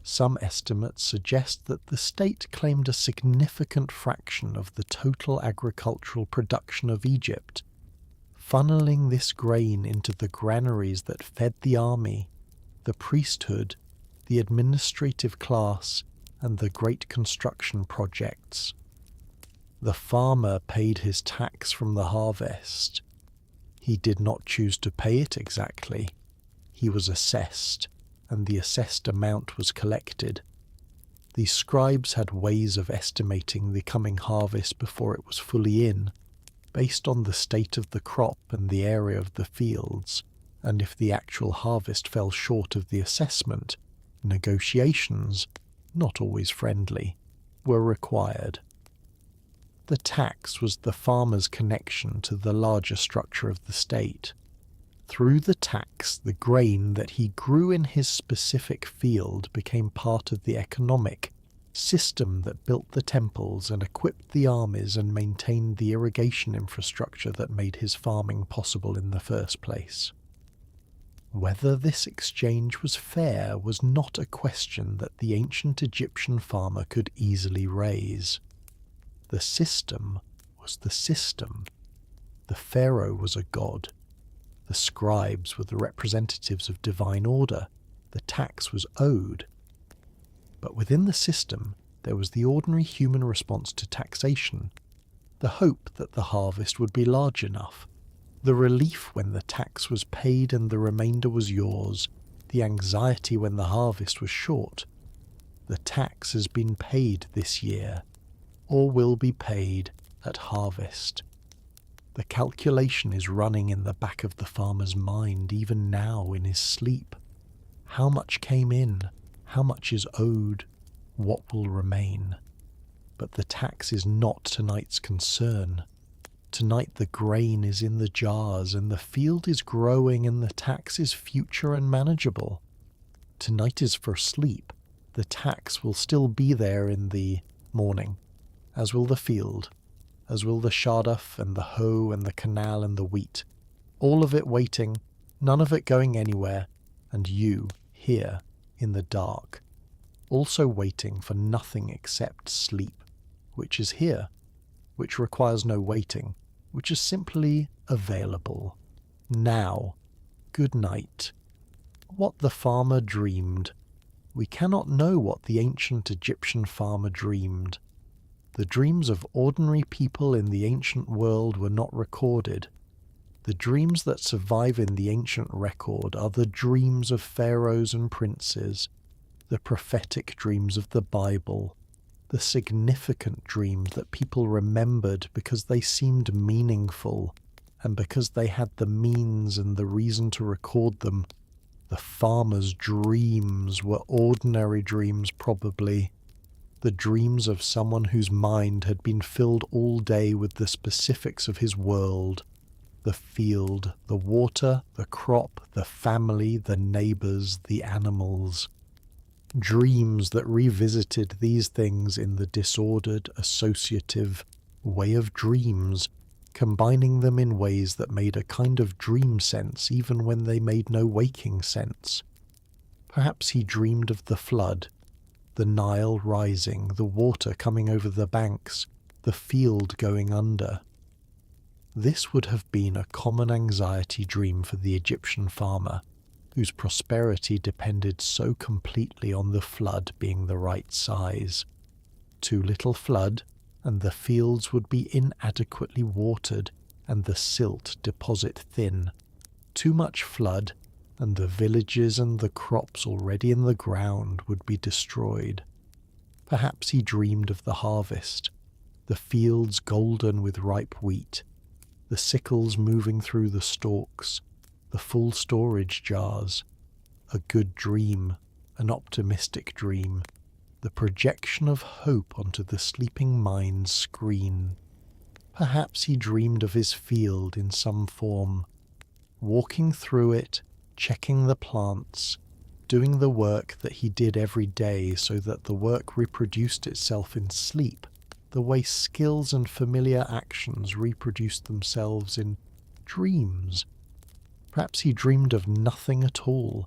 Some estimates suggest that the state claimed a significant fraction of the total agricultural production of Egypt, funneling this grain into the granaries that fed the army, the priesthood, the administrative class, and the great construction projects. The farmer paid his tax from the harvest. He did not choose to pay it exactly. He was assessed, and the assessed amount was collected. The scribes had ways of estimating the coming harvest before it was fully in, based on the state of the crop and the area of the fields, and if the actual harvest fell short of the assessment, negotiations, not always friendly, were required. The tax was the farmer's connection to the larger structure of the state. Through the tax, the grain that he grew in his specific field became part of the economic system that built the temples and equipped the armies and maintained the irrigation infrastructure that made his farming possible in the first place. Whether this exchange was fair was not a question that the ancient Egyptian farmer could easily raise. The system was the system. The pharaoh was a god. The scribes were the representatives of divine order. The tax was owed. But within the system, there was the ordinary human response to taxation, the hope that the harvest would be large enough, the relief when the tax was paid and the remainder was yours, the anxiety when the harvest was short. The tax has been paid this year, or will be paid at harvest. The calculation is running in the back of the farmer's mind even now in his sleep. How much came in? How much is owed? What will remain? But the tax is not tonight's concern. Tonight the grain is in the jars and the field is growing and the tax is future and manageable. Tonight is for sleep. The tax will still be there in the morning, as will the field, as will the sharduf and the hoe and the canal and the wheat. All of it waiting, none of it going anywhere, and you here in the dark, also waiting for nothing except sleep, which is here, which requires no waiting, which is simply available. Now, good night. What the farmer dreamed. We cannot know what the ancient Egyptian farmer dreamed. The dreams of ordinary people in the ancient world were not recorded. The dreams that survive in the ancient record are the dreams of pharaohs and princes, the prophetic dreams of the Bible, the significant dreams that people remembered because they seemed meaningful and because they had the means and the reason to record them. The farmer's dreams were ordinary dreams, probably. The dreams of someone whose mind had been filled all day with the specifics of his world, the field, the water, the crop, the family, the neighbours, the animals. Dreams that revisited these things in the disordered, associative way of dreams, combining them in ways that made a kind of dream sense even when they made no waking sense. Perhaps he dreamed of the flood, the Nile rising, the water coming over the banks, the field going under. This would have been a common anxiety dream for the Egyptian farmer, whose prosperity depended so completely on the flood being the right size. Too little flood, and the fields would be inadequately watered and the silt deposit thin. Too much flood, and the villages and the crops already in the ground would be destroyed. Perhaps he dreamed of the harvest, the fields golden with ripe wheat, the sickles moving through the stalks, the full storage jars. A good dream, an optimistic dream, the projection of hope onto the sleeping mind's screen. Perhaps he dreamed of his field in some form, walking through it, checking the plants, doing the work that he did every day so that the work reproduced itself in sleep, the way skills and familiar actions reproduced themselves in dreams. Perhaps he dreamed of nothing at all,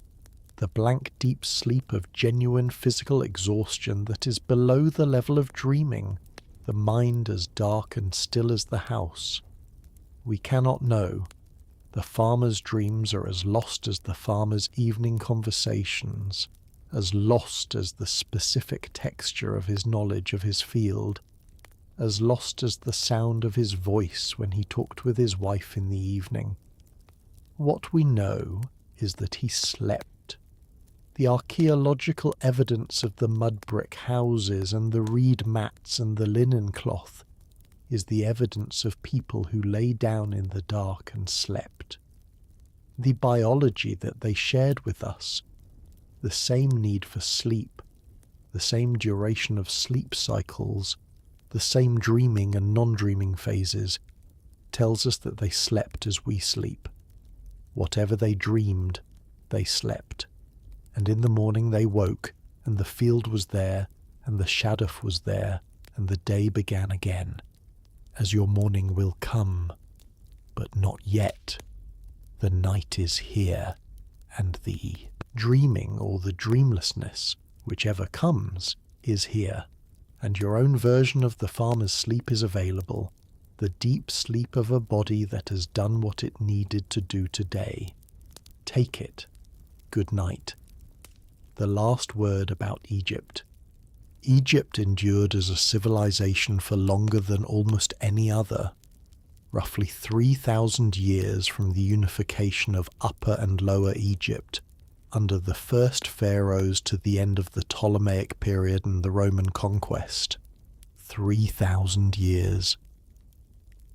the blank deep sleep of genuine physical exhaustion that is below the level of dreaming, the mind as dark and still as the house. We cannot know. The farmer's dreams are as lost as the farmer's evening conversations, as lost as the specific texture of his knowledge of his field, as lost as the sound of his voice when he talked with his wife in the evening. What we know is that he slept. The archaeological evidence of the mud brick houses and the reed mats and the linen cloth is the evidence of people who lay down in the dark and slept. The biology that they shared with us, the same need for sleep, the same duration of sleep cycles, the same dreaming and non-dreaming phases, tells us that they slept as we sleep. Whatever they dreamed, they slept. And in the morning they woke, and the field was there, and the shaduf was there, and the day began again. As your morning will come, but not yet. The night is here, and the dreaming or the dreamlessness, whichever comes, is here, and your own version of the farmer's sleep is available, the deep sleep of a body that has done what it needed to do today. Take it. Good night. The last word about Egypt. Egypt endured as a civilization for longer than almost any other, roughly 3,000 years from the unification of Upper and Lower Egypt, under the first pharaohs to the end of the Ptolemaic period and the Roman conquest. 3,000 years.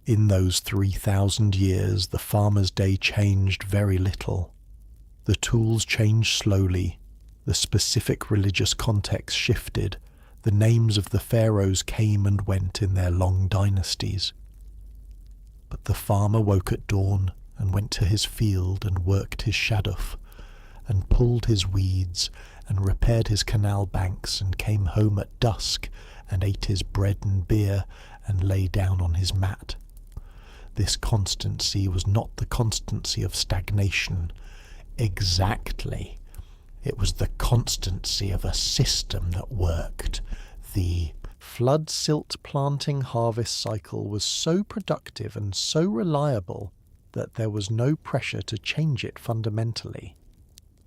In those 3,000 years, the farmer's day changed very little. The tools changed slowly, the specific religious context shifted, the names of the pharaohs came and went in their long dynasties. But the farmer woke at dawn and went to his field and worked his shaduf, and pulled his weeds and repaired his canal banks and came home at dusk and ate his bread and beer and lay down on his mat. This constancy was not the constancy of stagnation. Exactly. It was the constancy of a system that worked. The flood silt planting harvest cycle was so productive and so reliable that there was no pressure to change it fundamentally.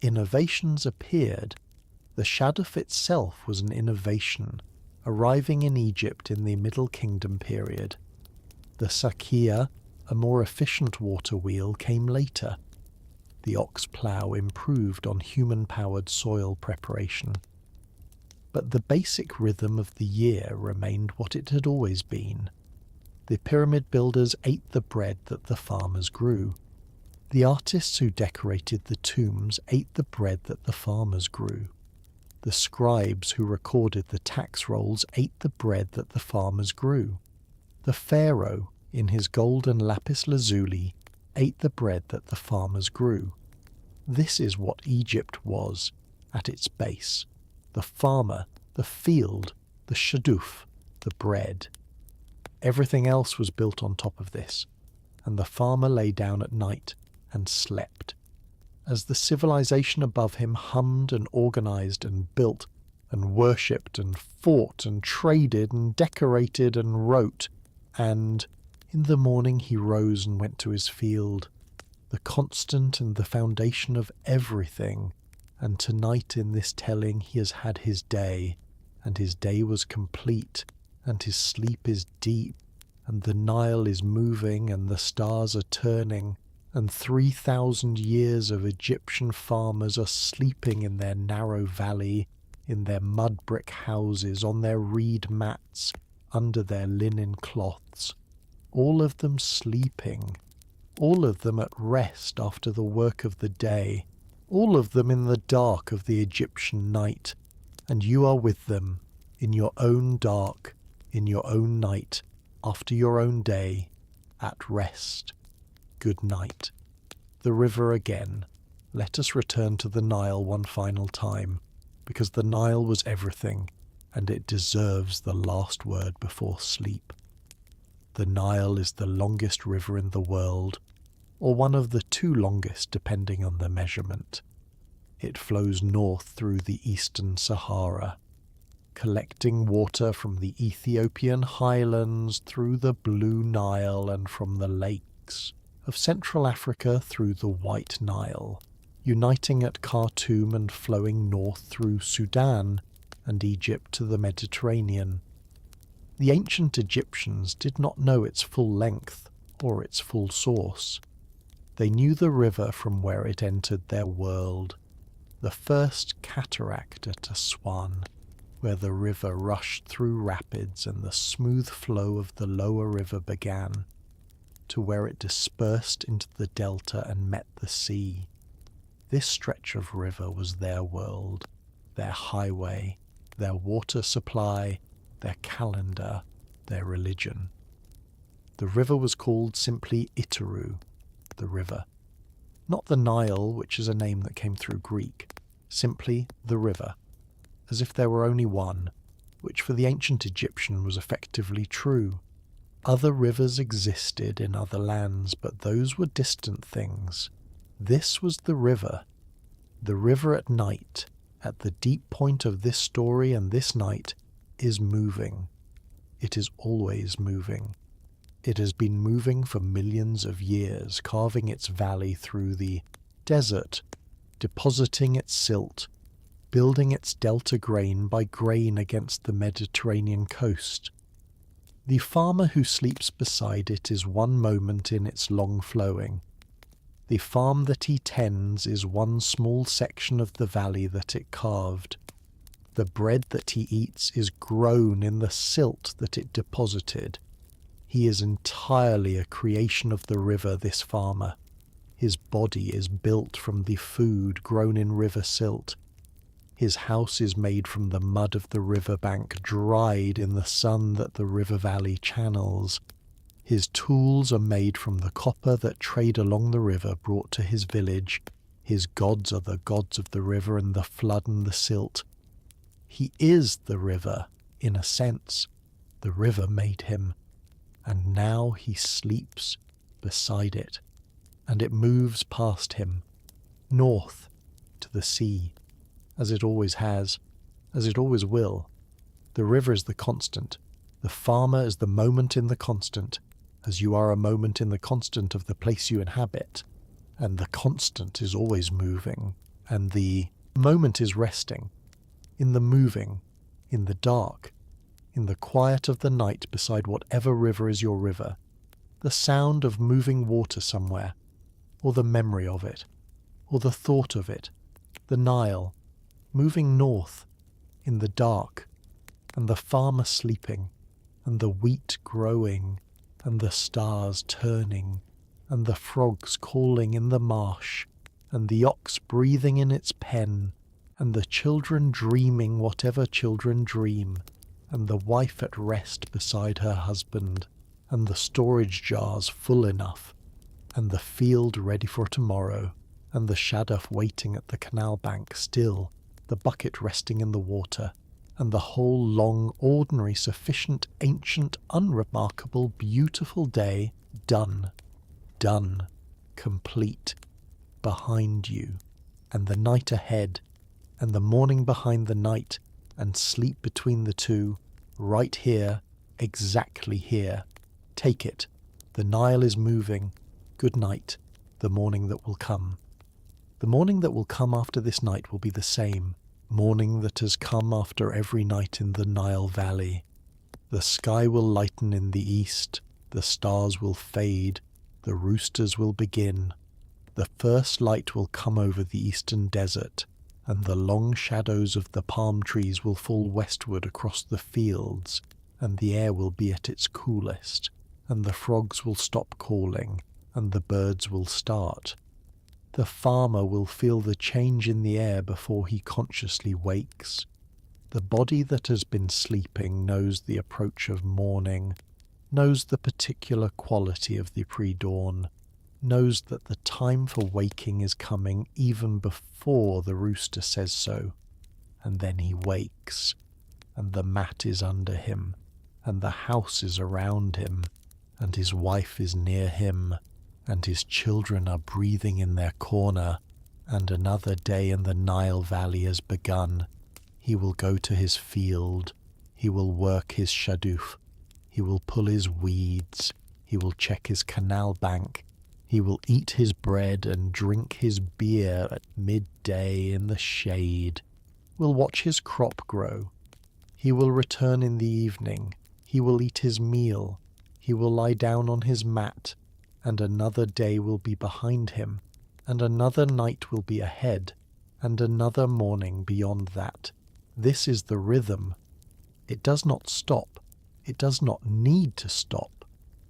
Innovations appeared. The shaduf itself was an innovation, arriving in Egypt in the Middle Kingdom period. The sakia, a more efficient water wheel, came later. The ox plough improved on human-powered soil preparation. But the basic rhythm of the year remained what it had always been. The pyramid builders ate the bread that the farmers grew. The artists who decorated the tombs ate the bread that the farmers grew. The scribes who recorded the tax rolls ate the bread that the farmers grew. The pharaoh, in his gold and lapis lazuli, ate the bread that the farmers grew. This is what Egypt was, at its base. The farmer, the field, the shaduf, the bread. Everything else was built on top of this, and the farmer lay down at night and slept. As the civilization above him hummed and organized and built and worshipped and fought and traded and decorated and wrote, and in the morning he rose and went to his field, the constant and the foundation of everything, and tonight in this telling he has had his day, and his day was complete, and his sleep is deep, and the Nile is moving, and the stars are turning, and 3,000 years of Egyptian farmers are sleeping in their narrow valley, in their mud brick houses, on their reed mats, under their linen cloths, all of them sleeping, all of them at rest after the work of the day, all of them in the dark of the Egyptian night, and you are with them, in your own dark, in your own night, after your own day, at rest. Good night. The river again, let us return to the Nile one final time, because the Nile was everything, and it deserves the last word before sleep. The Nile is the longest river in the world, or one of the two longest depending on the measurement. It flows north through the eastern Sahara, collecting water from the Ethiopian highlands through the Blue Nile and from the lakes of Central Africa through the White Nile, uniting at Khartoum and flowing north through Sudan and Egypt to the Mediterranean. The ancient Egyptians did not know its full length or its full source. They knew the river from where it entered their world, the first cataract at Aswan, where the river rushed through rapids and the smooth flow of the lower river began, to where it dispersed into the delta and met the sea. This stretch of river was their world, their highway, their water supply, their calendar, their religion. The river was called simply Itaru, the river. Not the Nile, which is a name that came through Greek, simply the river, as if there were only one, which for the ancient Egyptian was effectively true. Other rivers existed in other lands, but those were distant things. This was the river at night, at the deep point of this story and this night, is moving. It is always moving. It has been moving for millions of years, carving its valley through the desert, depositing its silt, building its delta grain by grain against the Mediterranean coast. The farmer who sleeps beside it is one moment in its long flowing. The farm that he tends is one small section of the valley that it carved. The bread that he eats is grown in the silt that it deposited. He is entirely a creation of the river, this farmer. His body is built from the food grown in river silt. His house is made from the mud of the river bank, dried in the sun that the river valley channels. His tools are made from the copper that trade along the river brought to his village. His gods are the gods of the river and the flood and the silt. He is the river, in a sense. The river made him. And now he sleeps beside it, and it moves past him, north to the sea, as it always has, as it always will. The river is the constant. The farmer is the moment in the constant, as you are a moment in the constant of the place you inhabit, and the constant is always moving, and the moment is resting, in the moving, in the dark, in the quiet of the night beside whatever river is your river, the sound of moving water somewhere, or the memory of it, or the thought of it, the Nile, moving north, in the dark, and the farmer sleeping, and the wheat growing, and the stars turning, and the frogs calling in the marsh, and the ox breathing in its pen, and the children dreaming whatever children dream, and the wife at rest beside her husband, and the storage jars full enough, and the field ready for tomorrow, and the shaduf waiting at the canal bank still, the bucket resting in the water, and the whole long, ordinary, sufficient, ancient, unremarkable, beautiful day done, complete, behind you, and the night ahead, and the morning behind the night, and sleep between the two, right here, exactly here. Take it. The Nile is moving. Good night. The morning that will come. The morning that will come after this night will be the same morning that has come after every night in the Nile Valley. The sky will lighten in the east, the stars will fade, the roosters will begin. The first light will come over the eastern desert, and the long shadows of the palm trees will fall westward across the fields, and the air will be at its coolest, and the frogs will stop calling, and the birds will start. The farmer will feel the change in the air before he consciously wakes. The body that has been sleeping knows the approach of morning, knows the particular quality of the pre-dawn, knows that the time for waking is coming even before the rooster says so, and then he wakes, and the mat is under him, and the house is around him, and his wife is near him, and his children are breathing in their corner, and another day in the Nile Valley has begun. He will go to his field, he will work his shadoof, he will pull his weeds, he will check his canal bank, he will eat his bread and drink his beer at midday in the shade, will watch his crop grow. He will return in the evening, he will eat his meal, he will lie down on his mat, and another day will be behind him, and another night will be ahead, and another morning beyond that. This is the rhythm. It does not stop. It does not need to stop.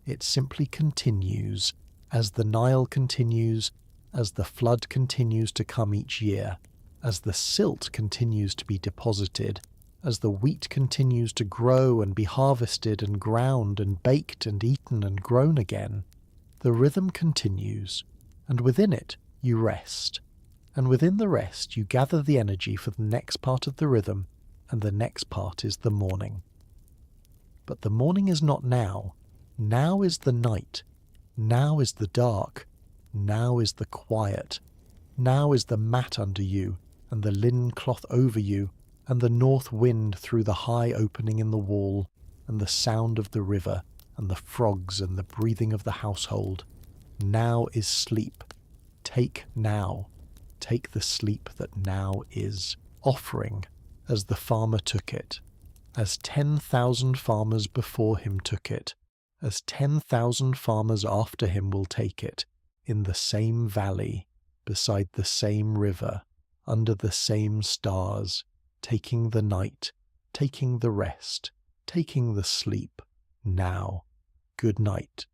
It simply continues, as the Nile continues, as the flood continues to come each year, as the silt continues to be deposited, as the wheat continues to grow and be harvested and ground and baked and eaten and grown again. The rhythm continues, and within it you rest, and within the rest you gather the energy for the next part of the rhythm, and the next part is the morning. But the morning is not now. Now is the night. Now is the dark. Now is the quiet. Now is the mat under you, and the linen cloth over you, and the north wind through the high opening in the wall, and the sound of the river, and the frogs and the breathing of the household. Now is sleep. Take now. Take the sleep that now is. Offering, as the farmer took it, as 10,000 farmers before him took it, as 10,000 farmers after him will take it, in the same valley, beside the same river, under the same stars, taking the night, taking the rest, taking the sleep, now. Good night.